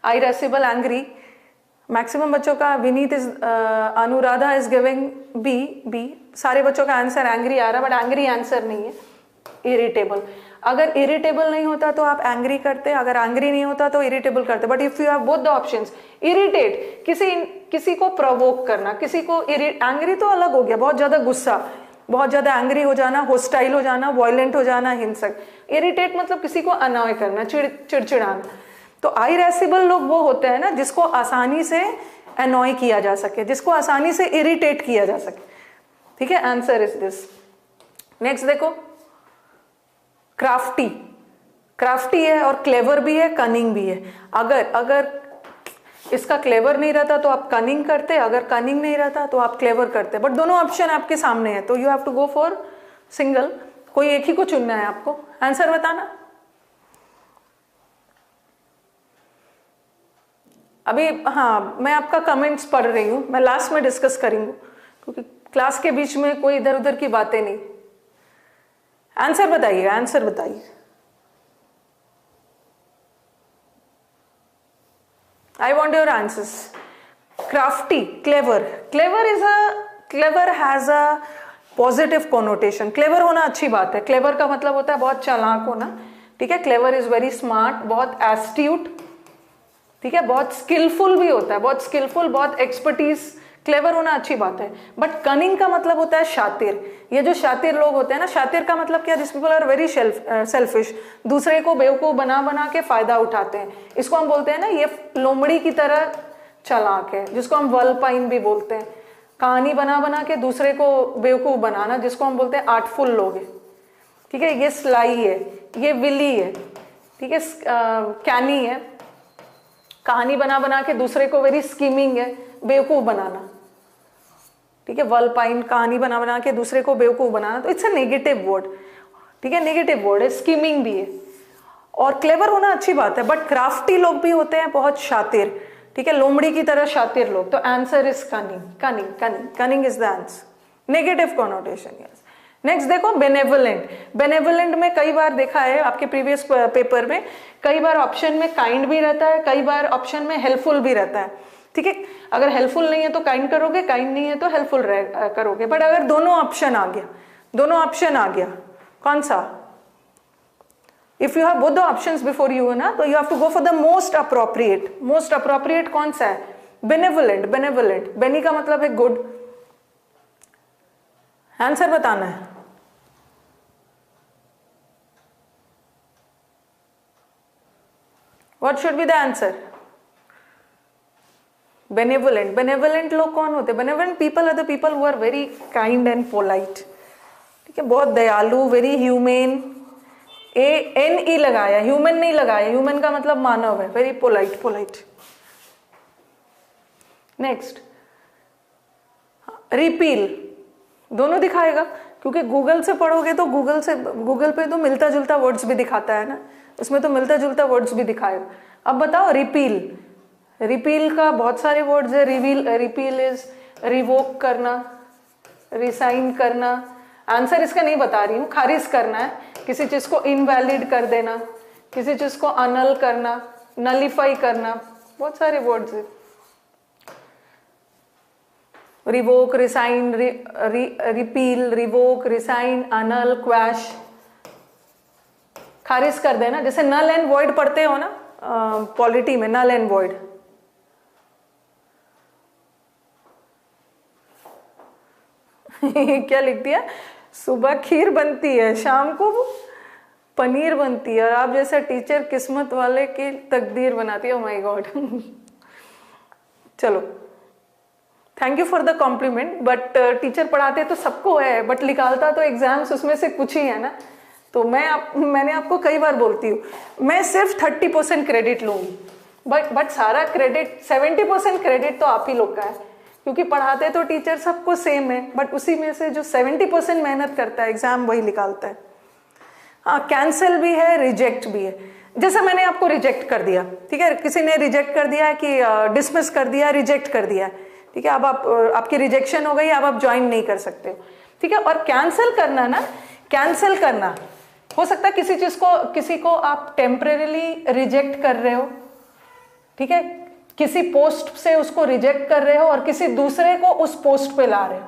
आइरेसिबल एंग्री। मैक्सिमम बच्चों का, Vineet is, Anuradha is giving B, सारे बच्चों का आंसर एंग्री आ रहा है, बट एंग्री आंसर नहीं है, इरिटेबल। अगर इरिटेबल नहीं होता तो आप एंग्री करते, अगर एंग्री नहीं होता तो इरिटेबल करते। But if you have both the options, irritate किसी को प्रोवोक करना, किसी को एंग्री तो अलग हो गया, बहुत ज्यादा गुस्सा, बहुत ज्यादा एंग्री हो जाना, होस्टाइल हो जाना, वायलेंट हो जाना, हिंसक। इरिटेट मतलब किसी को अनॉय करना, चिड़चिड़ाना। तो आइरेसिबल लोग वो होते हैं ना जिसको आसानी से अनॉय किया जा सके, जिसको आसानी से इरिटेट किया जा सके। ठीक है, आंसर इज दिस। नेक्स्ट देखो, क्राफ्टी। क्राफ्टी है और क्लेवर भी है, कनिंग भी है। अगर इसका क्लेवर नहीं रहता तो आप कनिंग करते, अगर कनिंग नहीं रहता तो आप क्लेवर करते। बट दोनों ऑप्शन आपके सामने है, तो you have to go for single. कोई एक ही को चुनना है आपको। आंसर बताना। अभी हाँ, मैं आपका कमेंट्स पढ़ रही हूं, मैं लास्ट में डिस्कस करूंगी क्योंकि क्लास के बीच में कोई इधर उधर की बातें नहीं। आंसर बताइए, आंसर बताइए। I want your answers. Crafty, clever. Clever has a positive connotation. Clever होना अच्छी बात है। Clever का मतलब होता है बहुत चालाक होना। ठीक है, clever is very smart, बहुत astute, ठीक है, बहुत स्किलफुल भी होता है, बहुत स्किलफुल, बहुत एक्सपर्टीज। क्लेवर होना अच्छी बात है। बट कनिंग का मतलब होता है शातिर। ये जो शातिर लोग होते हैं ना, शातिर का मतलब क्या, this people are very selfish, दूसरे को बेवकूफ बना बना के फायदा उठाते हैं। इसको हम बोलते हैं ना, ये लोमड़ी की तरह चालाक है, जिसको हम वल्पाइन भी बोलते हैं। कहानी बना बना के दूसरे को बेवकूफ बनाना, जिसको हम बोलते हैं आर्टफुल लोग है। ठीक है, ये स्लाई है, ये विली है, ठीक है, कैनी है, कहानी बना बना के दूसरे को, वेरी स्कीमिंग है, बेवकूफ बनाना। ठीक है, वल्पाइन, कहानी बना बना के दूसरे को बेवकूफ बनाना, तो इट्स अ नेगेटिव वर्ड। ठीक है, नेगेटिव वर्ड है, स्कीमिंग भी है। और क्लेवर होना अच्छी बात है, बट क्राफ्टी लोग भी होते हैं बहुत शातिर। ठीक है, लोमड़ी की तरह शातिर लोग। तो answer is cunning, cunning, cunning, cunning is the answer. Negative connotation, yes. Next देखो, बेनेवोलेंट। बेनेवोलेंट में कई बार देखा है आपके प्रीवियस पेपर में, कई बार ऑप्शन में काइंड भी रहता है, कई बार ऑप्शन में हेल्पफुल भी रहता है। ठीक है, अगर हेल्पफुल नहीं है तो काइंड करोगे, काइंड नहीं है तो हेल्पफुल करोगे। बट अगर दोनों ऑप्शन आ गया, दोनों ऑप्शन आ गया, कौन सा? If you have both the options before you ना, तो you have to go for the most appropriate. Most appropriate कौन सा है? बेनेवोलेंट। बेनेवोलेंट, बेनी का मतलब है गुड। आंसर बताना है। What should be the answer? Benevolent. Benevolent लोग कौन होते हैं? Benevolent people are the people who are very kind and polite. ठीक है, बहुत दयालु, वेरी ह्यूमेन। एन ई लगाया, ह्यूमन नहीं लगाया, ह्यूमन का मतलब मानव है। Very polite, polite. Next, repeal. दोनों दिखाएगा, क्योंकि गूगल से पढ़ोगे तो गूगल पे तो मिलता जुलता वर्ड्स भी दिखाता है ना, उसमें तो मिलता जुलता वर्ड्स भी दिखाएगा। अब बताओ, रिपील। रिपील का बहुत सारे वर्ड्स है। रिपील इज रिवोक करना, रिसाइन करना। आंसर इसका नहीं बता रही हूँ, खारिज करना है, किसी चीज को इनवैलिड कर देना, किसी चीज को अनल करना, नलिफाई करना, बहुत सारे वर्ड्स है। Revoke, resign, repeal, revoke, resign, अनल, क्वैश। खारिज कर देना, जैसे नल एंड वॉइड पढ़ते हो ना पॉलिटी में, नल एंड वॉइड। क्या लिख दिया? सुबह खीर बनती है, शाम को पनीर बनती है, और आप जैसा टीचर किस्मत वाले की तकदीर बनाती है। Oh my God. चलो, thank you for the compliment. But teacher पढ़ाते तो सबको है, बट निकालता तो एग्जाम्स उसमें से कुछ ही है ना। तो मैंने आपको कई बार बोलती हूँ, मैं सिर्फ 30% क्रेडिट लूंगी, बट सारा क्रेडिट 70% क्रेडिट तो आप ही लोग का है, क्योंकि पढ़ाते तो टीचर सबको सेम है, बट उसी में से जो 70% मेहनत करता है एग्जाम वही निकालता है। हाँ, कैंसिल भी है, रिजेक्ट भी है। जैसे मैंने आपको रिजेक्ट कर दिया, ठीक है, किसी ने रिजेक्ट कर दिया है कि डिसमिस कर दिया, रिजेक्ट कर दिया, ठीक है, अब आपकी रिजेक्शन हो गई, अब आप ज्वाइन नहीं कर सकते हो। ठीक है, और कैंसिल करना ना, कैंसिल करना हो सकता है किसी को आप टेम्परेरीली रिजेक्ट कर रहे हो, ठीक है, किसी पोस्ट से उसको रिजेक्ट कर रहे हो और किसी दूसरे को उस पोस्ट पे ला रहे हो।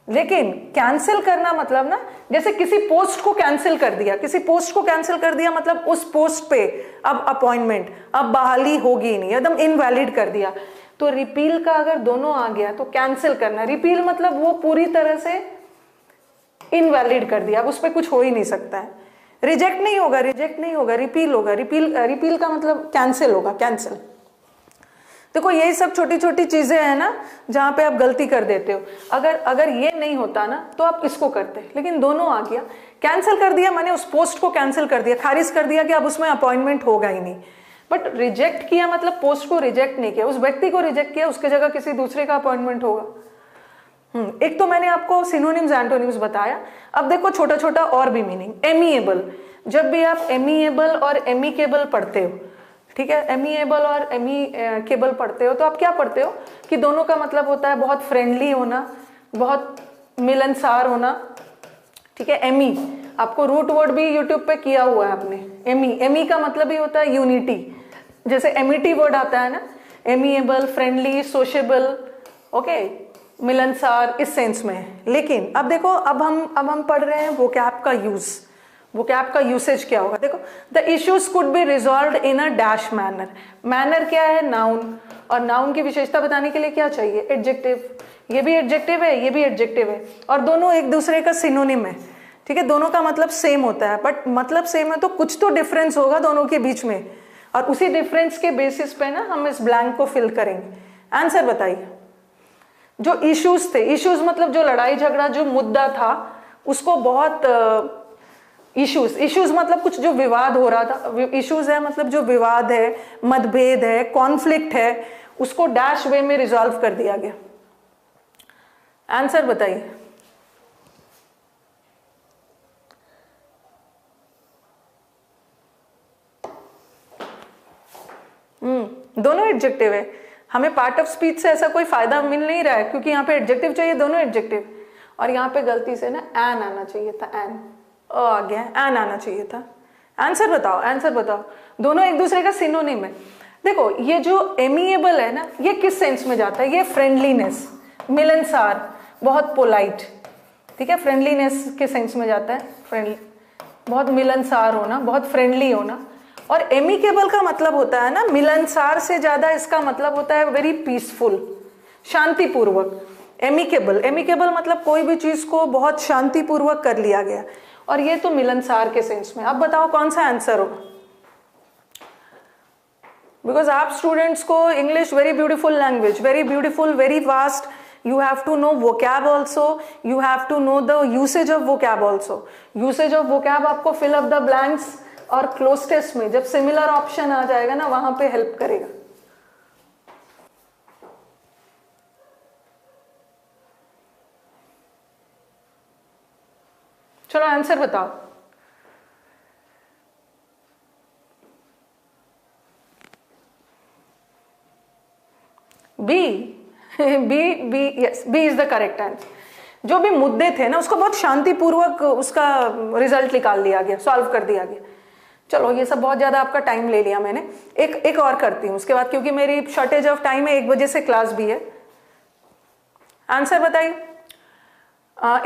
लेकिन कैंसिल करना मतलब ना, जैसे किसी पोस्ट को कैंसिल कर दिया, किसी पोस्ट को कैंसिल कर दिया मतलब उस पोस्ट पे अब अपॉइंटमेंट, अब बहाली होगी ही नहीं, एकदम इनवैलिड कर दिया। तो रिपील का अगर दोनों आ गया तो कैंसिल करना, रिपील मतलब वो पूरी तरह से इनवैलिड कर दिया, अब उस पर कुछ हो ही नहीं सकता है। रिजेक्ट नहीं होगा, रिजेक्ट नहीं होगा, रिपील होगा, रिपील का मतलब कैंसिल होगा, कैंसिल। देखो यही सब छोटी छोटी चीजें हैं ना जहां पे आप गलती कर देते हो। अगर ये नहीं होता ना तो आप इसको करते, लेकिन दोनों आ गया। कैंसिल कर दिया मैंने, उस पोस्ट को कैंसिल कर दिया, खारिज कर दिया कि अब उसमें अपॉइंटमेंट होगा ही नहीं। बट रिजेक्ट किया मतलब पोस्ट को रिजेक्ट नहीं किया, उस व्यक्ति को रिजेक्ट किया, उसके जगह किसी दूसरे का अपॉइंटमेंट होगा। एक तो मैंने आपको सिनोनिम्स एंटोनिम्स बताया। अब देखो छोटा छोटा और भी मीनिंग। एमिएबल, जब भी आप एमिएबल और एमिकेबल पढ़ते हो, ठीक है, एमिएबल और एमिकेबल पढ़ते हो तो आप क्या पढ़ते हो कि दोनों का मतलब होता है बहुत फ्रेंडली होना, बहुत मिलनसार होना, ठीक है। एमी आपको रूट वर्ड भी यूट्यूब पे किया हुआ है आपने। एमी का मतलब ही होता है यूनिटी, जैसे एमिटी वर्ड आता है ना, एमिएबल, फ्रेंडली, सोशेबल, ओके, मिलनसार, इस सेंस में है। लेकिन अब देखो, अब हम पढ़ रहे हैं वोकैब का यूज, वोकैब का यूसेज क्या होगा। देखो, the issues could be resolved in a dash manner. Manner क्या है? नाउन, और नाउन की विशेषता बताने के लिए क्या चाहिए? एडजेक्टिव। ये भी एडजेक्टिव है, ये भी एडजेक्टिव है, और दोनों एक दूसरे का सिनोनिम है, ठीक है। दोनों का मतलब सेम होता है, बट मतलब सेम है तो कुछ तो डिफरेंस होगा दोनों के बीच में, और उसी डिफरेंस के बेसिस पे ना हम इस ब्लैंक को फिल करेंगे। आंसर बताइए। जो इश्यूज थे, इश्यूज मतलब जो लड़ाई झगड़ा, जो मुद्दा था, उसको बहुत इश्यूज मतलब कुछ जो विवाद हो रहा था, इश्यूज है मतलब जो विवाद है, मतभेद है, कॉन्फ्लिक्ट है, उसको डैश वे में रिजॉल्व कर दिया गया। आंसर बताइए। दोनों एडजेक्टिव है। हमें पार्ट ऑफ स्पीच से ऐसा कोई फायदा मिल नहीं रहा है, क्योंकि यहाँ पे एडजेक्टिव चाहिए, दोनों एडजेक्टिव, और यहाँ पे गलती से ना एन आना चाहिए था, एन आ गया, एन आना चाहिए था। आंसर बताओ, आंसर बताओ। दोनों एक दूसरे का सिनोनिम है। देखो ये जो एमिएबल है ना, ये किस सेंस में जाता है? ये फ्रेंडलीनेस, मिलनसार, बहुत पोलाइट, ठीक है, फ्रेंडलीनेस के सेंस में जाता है, फ्रेंडली, बहुत मिलनसार होना, बहुत फ्रेंडली होना। और एमिकेबल का मतलब होता है ना, मिलनसार से ज्यादा इसका मतलब होता है वेरी पीसफुल, शांतिपूर्वक। एमिकेबल मतलब कोई भी चीज को बहुत शांतिपूर्वक कर लिया गया, और ये तो मिलनसार के सेंस में। अब बताओ कौन सा आंसर होगा? बिकॉज आप स्टूडेंट्स को English very beautiful language, very beautiful, very vast, you have to know vocab also, you have to know the usage of vocab also. usage of vocab आपको fill up the blanks और close test में जब similar option आ जाएगा ना, वहां पे help करेगा। चलो आंसर बताओ। B, B yes, B is the correct answer. जो भी मुद्दे थे ना, उसको बहुत शांतिपूर्वक उसका रिजल्ट निकाल लिया गया, सॉल्व कर दिया गया। चलो ये सब बहुत ज्यादा आपका टाइम ले लिया मैंने, एक और करती हूं उसके बाद, क्योंकि मेरी शॉर्टेज ऑफ टाइम है, 1 बजे से क्लास भी है। आंसर बताइए।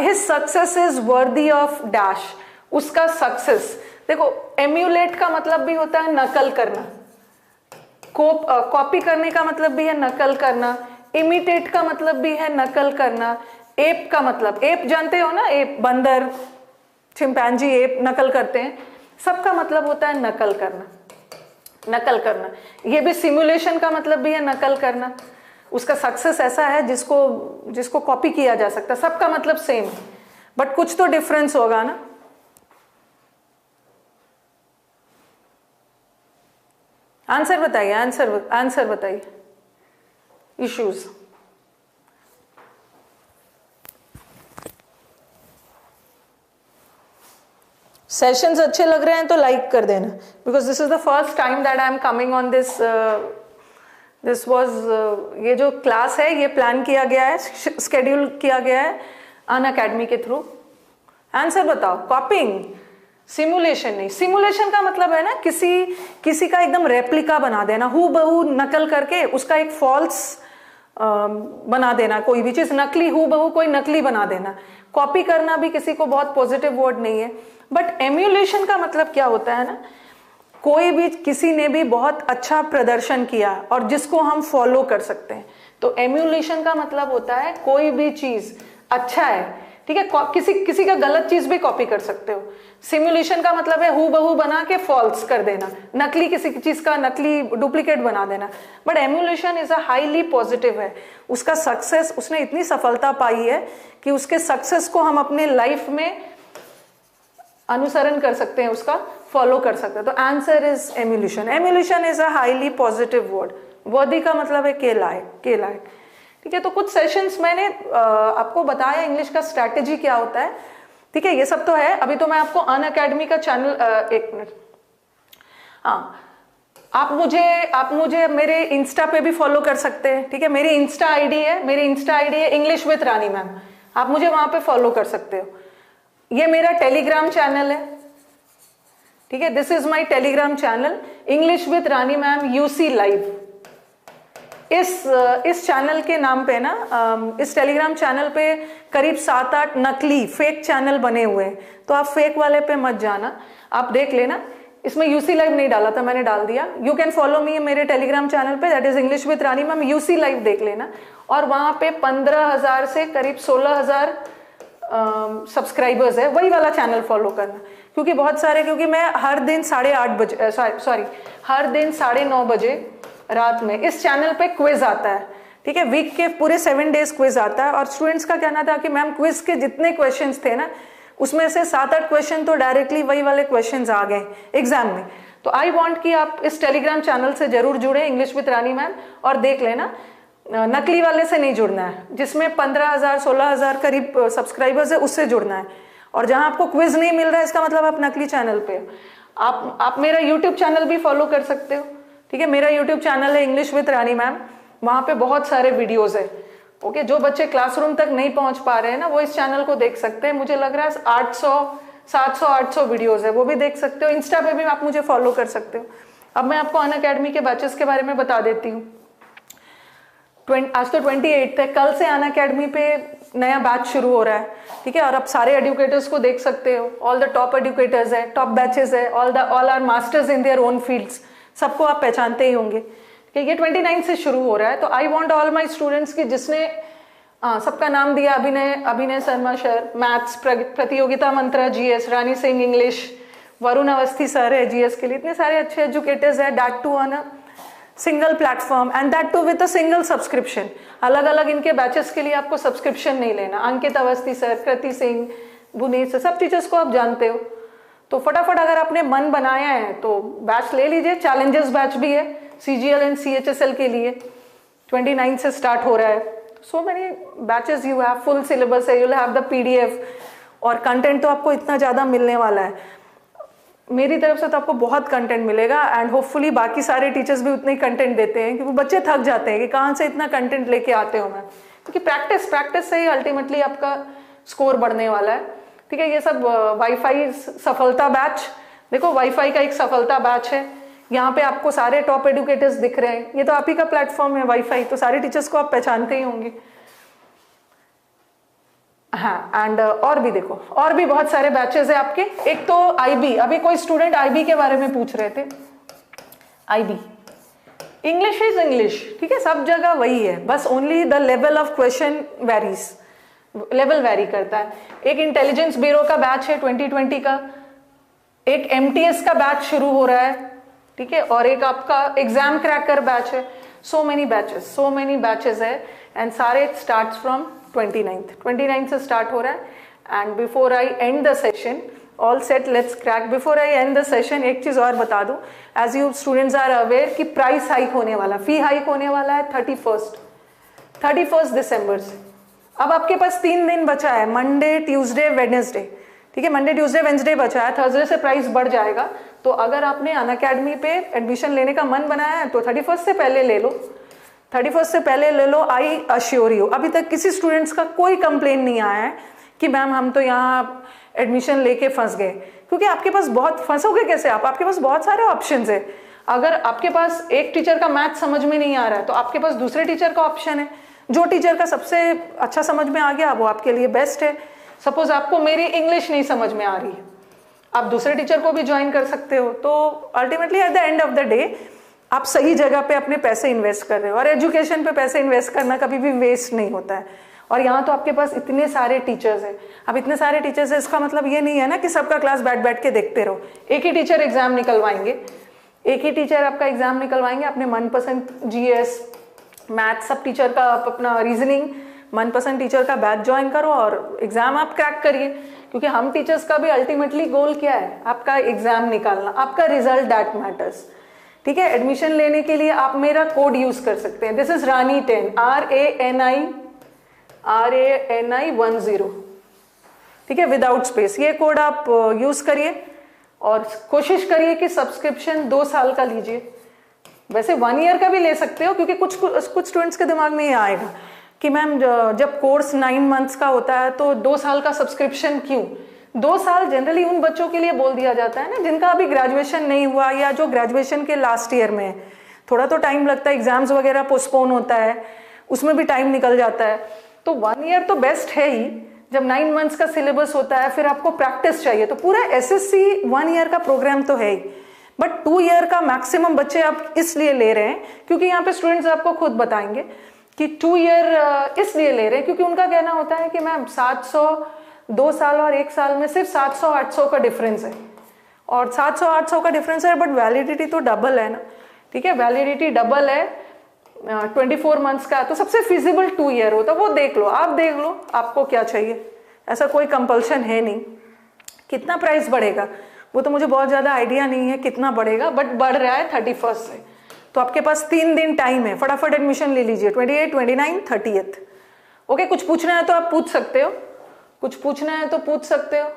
His success is worthy of dash. उसका सक्सेस, देखो एम्यूलेट का मतलब भी होता है नकल करना, कॉपी करने का मतलब भी है नकल करना, इमिटेट का मतलब भी है नकल करना, एप का मतलब, एप जानते हो ना, एप, बंदर, चिंपैंजी एप नकल करते हैं, सबका मतलब होता है नकल करना, नकल करना। ये भी सिमुलेशन का मतलब भी है नकल करना। उसका सक्सेस ऐसा है जिसको कॉपी किया जा सकता है, सबका मतलब सेम है, बट कुछ तो डिफरेंस होगा ना। आंसर बताइए, आंसर बताइए। इश्यूज, सेशंस अच्छे लग रहे हैं तो लाइक कर देना, because this is the first time that I am coming on this was, ये जो क्लास है ये प्लान किया गया है, स्केड्यूल किया गया है अनअकैडमी के थ्रू। आंसर बताओ। कॉपिंग, सिमुलेशन नहीं। सिमुलेशन का मतलब है ना किसी का एकदम रेप्लिका बना देना, हूबहू नकल करके उसका एक फॉल्स बना देना, कोई भी चीज नकली, हूबहू कोई नकली बना देना। कॉपी करना भी किसी को बहुत पॉजिटिव वर्ड नहीं है, बट एम्यूलेशन का मतलब क्या होता है ना, कोई भी किसी ने भी बहुत अच्छा प्रदर्शन किया और जिसको हम फॉलो कर सकते हैं, तो एम्यूलेशन का मतलब होता है कोई भी चीज अच्छा है, ठीक है, किसी का गलत चीज भी कॉपी कर सकते हो। सिमुलेशन का मतलब है हूबहू बना के फॉल्स कर देना, नकली किसी चीज का नकली डुप्लीकेट बना देना। But emulation is a highly positive है, उसका सक्सेस, उसने इतनी सफलता पाई है कि उसके सक्सेस को हम अपने लाइफ में अनुसरण कर सकते हैं, उसका फॉलो कर सकते हैं। तो answer is emulation. Emulation is a highly positive word. वर्दी का मतलब है के लायक, ठीक है। तो कुछ सेशंस मैंने आपको बताया इंग्लिश का स्ट्रैटेजी क्या होता है, ठीक है, ये सब तो है। अभी तो मैं आपको अनअकैडमी का चैनल, एक मिनट, हाँ, आप मुझे मेरे इंस्टा पे भी फॉलो कर सकते हैं, ठीक है। मेरी इंस्टा आईडी है इंग्लिश विद रानी मैम, आप मुझे वहां पे फॉलो कर सकते हो। ये मेरा टेलीग्राम चैनल है, ठीक है, this is my Telegram channel English with Rani ma'am UC live. इस चैनल के नाम पे ना, इस टेलीग्राम चैनल पे करीब 7-8 नकली फेक चैनल बने हुए हैं, तो आप फेक वाले पे मत जाना, आप देख लेना। इसमें यूसी लाइव नहीं डाला था, मैंने डाल दिया। यू कैन फॉलो मी मेरे टेलीग्राम चैनल पे, that is English with Rani ma'am UC live, देख लेना। और वहां पे 15,000 से करीब 16,000 सब्सक्राइबर्स है, वही वाला चैनल फॉलो करना। क्योंकि बहुत सारे, क्योंकि मैं हर दिन 9:30 बजे रात में इस चैनल पे क्विज आता है, ठीक है, वीक के पूरे 7 डेज क्विज आता है। और स्टूडेंट्स का कहना था कि मैम क्विज के जितने क्वेश्चंस थे ना, उसमें से 7-8 क्वेश्चन तो डायरेक्टली वही वाले क्वेश्चंस आ गए एग्जाम में। तो आई वांट कि आप इस टेलीग्राम चैनल से जरूर जुड़े, इंग्लिश विद रानी मैम, और देख लेना, नकली वाले से नहीं जुड़ना है, जिसमें 15,000 16,000 करीब सब्सक्राइबर्स है, उससे जुड़ना है। और जहां आपको क्विज नहीं मिल रहा है, इसका मतलब आप नकली चैनल पे। आप मेरा यूट्यूब चैनल भी फॉलो कर सकते हो, ठीक है, मेरा यूट्यूब चैनल है इंग्लिश विद रानी मैम, वहां पे बहुत सारे वीडियोस है, ओके। जो बच्चे क्लासरूम तक नहीं पहुंच पा रहे हैं ना, वो इस चैनल को देख सकते हैं। मुझे लग रहा है 700-800 वीडियोस है, वो भी देख सकते हो। इंस्टा पे भी आप मुझे फॉलो कर सकते हो। अब मैं आपको अनअकैडमी के बैचेस के बारे में बता देती हूँ। आज तो 28 है, कल से अनअकैडमी पे नया बैच शुरू हो रहा है, ठीक है। और आप सारे एडुकेटर्स को देख सकते हो, ऑल द टॉप एडुकेटर्स है, टॉप बैचेस है, all are masters in their own fields, सबको आप पहचानते ही होंगे, ठीक है। ये 29 से शुरू हो रहा है। तो I want all my students की जिसने सबका नाम दिया, अभिनय Sharma sir maths, Pratiyogita Mantra GS, Rani Singh English, Varun Awasthi sir है जीएस के लिए, इतने सारे अच्छे एजुकेटर्स है, that too on a single platform and that too with a single subscription. अलग अलग इनके बैचेस के लिए आपको सब्सक्रिप्शन नहीं लेना। अंकित अवस्थी सर, कृति सिंह, भुनीत सर, सब टीचर्स को आप जानते हो। तो फटाफट अगर आपने मन बनाया है तो बैच ले लीजिए। चैलेंजेस बैच भी है CGL एंड CHSL के लिए, 29 से स्टार्ट हो रहा है। So many batches you have, full syllabus है, you will have the PDF, और कंटेंट तो आपको इतना ज़्यादा मिलने वाला है मेरी तरफ से, तो आपको बहुत कंटेंट मिलेगा। एंड होपफुली बाकी सारे टीचर्स भी उतने ही कंटेंट देते हैं, क्योंकि बच्चे थक जाते हैं कि कहाँ से इतना कंटेंट लेके आते हो मैं, क्योंकि प्रैक्टिस से ही अल्टीमेटली आपका स्कोर बढ़ने वाला है, ठीक है। ये सब वाईफाई सफलता बैच, देखो वाईफाई का एक सफलता बैच है, यहाँ पे आपको सारे टॉप एडुकेटर्स दिख रहे हैं। ये तो आप ही का प्लेटफॉर्म है वाईफाई, तो सारे टीचर्स को आप पहचानते ही होंगे, हाँ। एंड और भी देखो, और भी बहुत सारे बैचेस है आपके। एक तो IB, अभी कोई स्टूडेंट IB के बारे में पूछ रहे थे। IB इंग्लिश इज इंग्लिश, ठीक है, सब जगह वही है, बस only the level of question varies, level very करता है। एक इंटेलिजेंस ब्यूरो का बैच है 2020 का, एक MTS का बैच शुरू हो रहा है, ठीक है, और एक आपका एग्जाम क्रैकर बैच है। सो मेनी बैचेस है, एंड सारे स्टार्ट्स फ्रॉम 29 से स्टार्ट हो रहा है। And before I end the session, all set, let's crack. Before I end the session एक चीज और बता दूं, as you students are aware कि प्राइस हाइक होने वाला, फी हाइक होने वाला है 31 दिसंबर से। अब आपके पास 3 दिन बचा है, मंडे, ट्यूसडे, वेडनेसडे, ठीक है, मंडे, ट्यूसडे, वेडनेसडे बचा है, थर्सडे से प्राइस बढ़ जाएगा। तो अगर आपने अनअकैडमी पे एडमिशन लेने का मन बनाया है तो 31 से पहले ले लो, 31 से पहले ले लो। आई अश्योर यू, अभी तक किसी स्टूडेंट्स का कोई कंप्लेन नहीं आया है कि मैम हम तो यहाँ एडमिशन लेके फंस गए, क्योंकि आपके पास बहुत, फंसोगे कैसे आप, आपके पास बहुत सारे ऑप्शंस है। अगर आपके पास एक टीचर का मैथ समझ में नहीं आ रहा है तो आपके पास दूसरे टीचर का ऑप्शन है, जो टीचर का सबसे अच्छा समझ में आ गया वो आपके लिए बेस्ट है। सपोज आपको मेरी इंग्लिश नहीं समझ में आ रही है, आप दूसरे टीचर को भी ज्वाइन कर सकते हो। तो ultimately at the end of the day आप सही जगह पे अपने पैसे इन्वेस्ट कर रहे हो, और एजुकेशन पे पैसे इन्वेस्ट करना कभी भी वेस्ट नहीं होता है। और यहाँ तो आपके पास इतने सारे टीचर्स हैं, अब इतने सारे टीचर्स हैं इसका मतलब ये नहीं है ना कि सबका क्लास बैठ बैठ के देखते रहो। एक ही टीचर एग्जाम निकलवाएंगे, एक ही टीचर आपका एग्जाम निकलवाएंगे, अपने मनपसंद जीएस मैथ सब टीचर का, आप अपना रीजनिंग मनपसंद टीचर का बैच ज्वाइन करो और एग्जाम आप क्रैक करिए। क्योंकि हम टीचर्स का भी अल्टीमेटली गोल क्या है, आपका एग्जाम निकालना, आपका रिजल्ट दैट मैटर्स। ठीक है, एडमिशन लेने के लिए आप मेरा कोड यूज कर सकते हैं, दिस इज रानी 10 RANI 10, ठीक है, विदाउट स्पेस। ये कोड आप यूज करिए और कोशिश करिए कि सब्सक्रिप्शन 2 साल का लीजिए। वैसे 1 ईयर का भी ले सकते हो, क्योंकि कुछ स्टूडेंट्स के दिमाग में ये आएगा कि मैम जब कोर्स 9 मंथ्स का होता है तो 2 साल का सब्सक्रिप्शन क्यों। 2 साल जनरली उन बच्चों के लिए बोल दिया जाता है ना जिनका अभी ग्रेजुएशन नहीं हुआ या जो ग्रेजुएशन के लास्ट ईयर में है। थोड़ा तो टाइम लगता है, एग्जाम्स वगैरह पोस्टपोन होता है, उसमें भी टाइम निकल जाता है। तो 1 ईयर तो बेस्ट है ही। जब 9 मंथ्स का सिलेबस होता है, फिर आपको प्रैक्टिस चाहिए, तो पूरा SSC 1 ईयर का प्रोग्राम तो है ही, बट 2 ईयर का मैक्सिमम बच्चे आप इसलिए ले रहे हैं क्योंकि यहाँ पे स्टूडेंट्स आपको खुद बताएंगे कि 2 ईयर इसलिए ले रहे हैं क्योंकि उनका कहना होता है कि मैम 700 2 साल और 1 साल में सिर्फ 700-800 का डिफरेंस है, और 700-800 का डिफरेंस है बट वैलिडिटी तो डबल है ना। ठीक है, वैलिडिटी डबल है, 24 मंथ्स का, तो सबसे फिजिबल 2 ईयर होता है। वो देख लो, आप देख लो आपको क्या चाहिए, ऐसा कोई कंपल्शन है नहीं। कितना प्राइस बढ़ेगा वो तो मुझे बहुत ज़्यादा आइडिया नहीं है कितना बढ़ेगा, बट बढ़ रहा है 31 से। तो आपके पास 3 दिन टाइम है, फटाफट एडमिशन ले लीजिए, 28, 29, 30। ओके, कुछ पूछना है तो आप पूछ सकते हो, कुछ पूछना है तो पूछ सकते हो,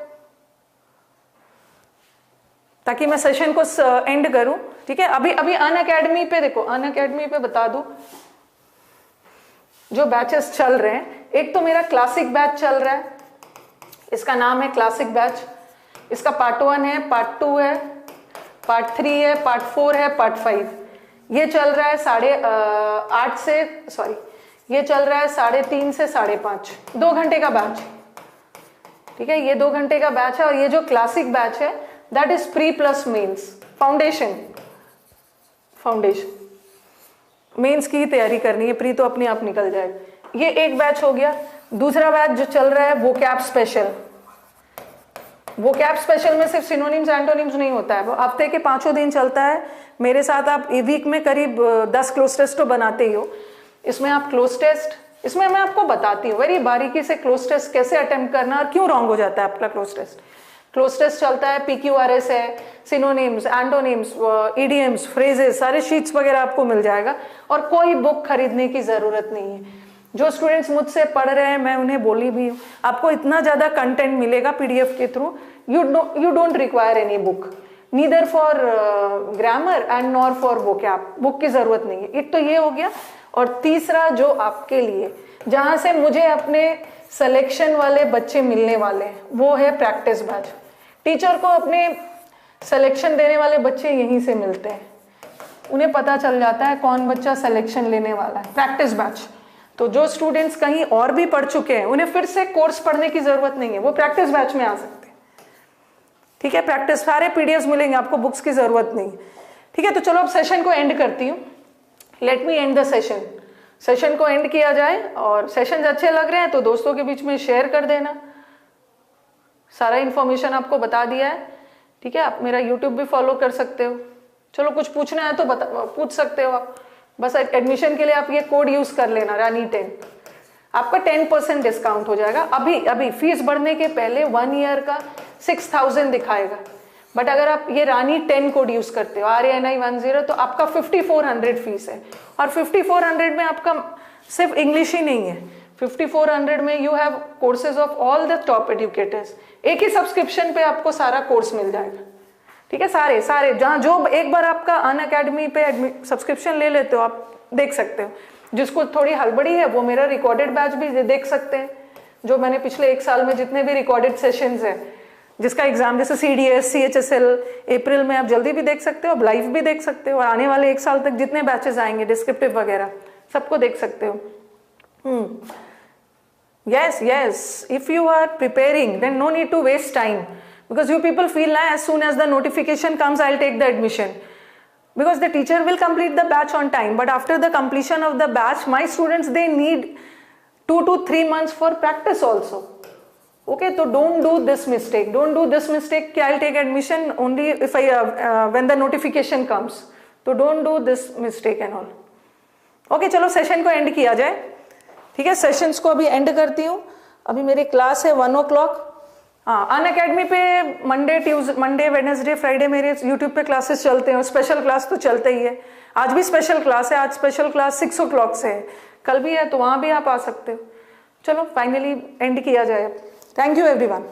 ताकि मैं सेशन को एंड करूं। ठीक है, अभी अनअकैडमी पे देखो, अनअकैडमी पे बता दूं जो बैचेस चल रहे हैं। एक तो मेरा क्लासिक बैच चल रहा है, इसका नाम है क्लासिक बैच। इसका पार्ट 1 है, पार्ट 2 है, पार्ट 3 है, पार्ट 4 है, पार्ट 5। ये चल रहा है 8:30 से, सॉरी, ये चल रहा है 3:30 से 5:30, 2 घंटे का बैच। ठीक है, ये 2 घंटे का बैच है। और ये जो क्लासिक बैच है that is pre plus mains, foundation mains की ही तैयारी करनी है, प्री तो अपने आप निकल जाएगा। ये एक बैच हो गया। दूसरा बैच जो चल रहा है वोकैब स्पेशल। वोकैब स्पेशल में सिर्फ सिनोनिम्स एंटोनिम्स नहीं होता है, वो हफ्ते के 5 दिन चलता है। मेरे साथ आप वीक में करीब 10 क्लोज टेस्ट तो बनाते ही हो। इसमें आप क्लोज टेस्ट, इसमें मैं आपको बताती हूँ वेरी बारीकी से क्लोज टेस्ट कैसे अटेम्प्ट करना और क्यों रॉन्ग हो जाता है आपका क्लोज टेस्ट। क्लोज टेस्ट चलता है, PQRS है, सिनोनिम्स, एंटोनिम्स, इडियम्स, फ्रेजेस, सारे शीट्स वगैरह आपको मिल जाएगा। और कोई बुक खरीदने की जरूरत नहीं है। जो स्टूडेंट्स मुझसे पढ़ रहे हैं मैं उन्हें बोली भी हूँ, आपको इतना ज्यादा कंटेंट मिलेगा PDF के through, you don't require any book, neither for grammar and nor for vocab. Book की जरूरत नहीं है। एक तो ये हो गया। और तीसरा जो आपके लिए जहां से मुझे अपने सिलेक्शन वाले बच्चे मिलने वाले हैं वो है प्रैक्टिस बैच। टीचर को अपने सिलेक्शन देने वाले बच्चे यहीं से मिलते हैं, उन्हें पता चल जाता है कौन बच्चा सिलेक्शन लेने वाला है। प्रैक्टिस बैच तो जो स्टूडेंट्स कहीं और भी पढ़ चुके हैं उन्हें फिर से कोर्स पढ़ने की जरूरत नहीं है, वो प्रैक्टिस बैच में आ सकते हैं। ठीक है, प्रैक्टिस सारे PDFs मिलेंगे आपको, बुक्स की जरूरत नहीं। ठीक है, तो चलो अब सेशन को एंड करती हूँ। Let me and the session. Session को एंड किया जाए, और सेशंस अच्छे लग रहे हैं तो दोस्तों के बीच में शेयर कर देना। सारा इंफॉर्मेशन आपको बता दिया है। ठीक है, आप मेरा YouTube भी फॉलो कर सकते हो। चलो कुछ पूछना है तो पूछ सकते हो आप। बस एडमिशन के लिए आप ये कोड यूज कर लेना, रानी 10, आपका 10% डिस्काउंट हो जाएगा। अभी फीस बढ़ने के पहले 1 ईयर का 6000 दिखाएगा, बट अगर आप ये रानी 10 कोड यूज करते हो RANI 10 तो आपका 5400 फीस है। और 5400 में आपका सिर्फ इंग्लिश ही नहीं है, 5400 में you have courses of all the top educators. एक ही सब्सक्रिप्शन पे आपको सारा कोर्स मिल जाएगा। ठीक है, सारे जहाँ जो एक बार आपका अनअकैडमी पे सब्सक्रिप्शन ले लेते हो आप देख सकते हो। जिसको थोड़ी हड़बड़ी है वो मेरा रिकॉर्डेड बैच भी देख सकते हैं, जो मैंने पिछले 1 साल में जितने भी रिकॉर्डेड सेशंस हैं जिसका एग्जाम जैसे CDS CHSL अप्रैल में आप जल्दी भी देख सकते हो, अब लाइव भी देख सकते हो, और आने वाले 1 साल तक जितने बैचेस आएंगे डिस्क्रिप्टिव वगैरह सबको देख सकते हो। yes, if you are preparing then no need to waste time, because you people feel na as soon as the notification comes I'll take the admission, because the teacher will complete the batch on time, but after the completion of the batch my students they need 2 to 3 months for practice also. Okay, so don't do this mistake कि I'll take admission only if I when the notification comes, so don't do this mistake and all. Okay, चलो session को and किया जाए, ठीक है, sessions को अभी and करती हूँ। अभी मेरी क्लास है 1 o'clock। हाँ, अनअकैडमी पे मंडे वेडनेसडे फ्राइडे मेरे यूट्यूब पे क्लासेस चलते हैं, स्पेशल क्लास तो चलते ही है। आज भी स्पेशल क्लास है, आज स्पेशल क्लास 6 o'clock से है, कल भी है, तो वहाँ भी आप आ सकते हो। चलो फाइनली एंड किया जाए। Thank you everyone.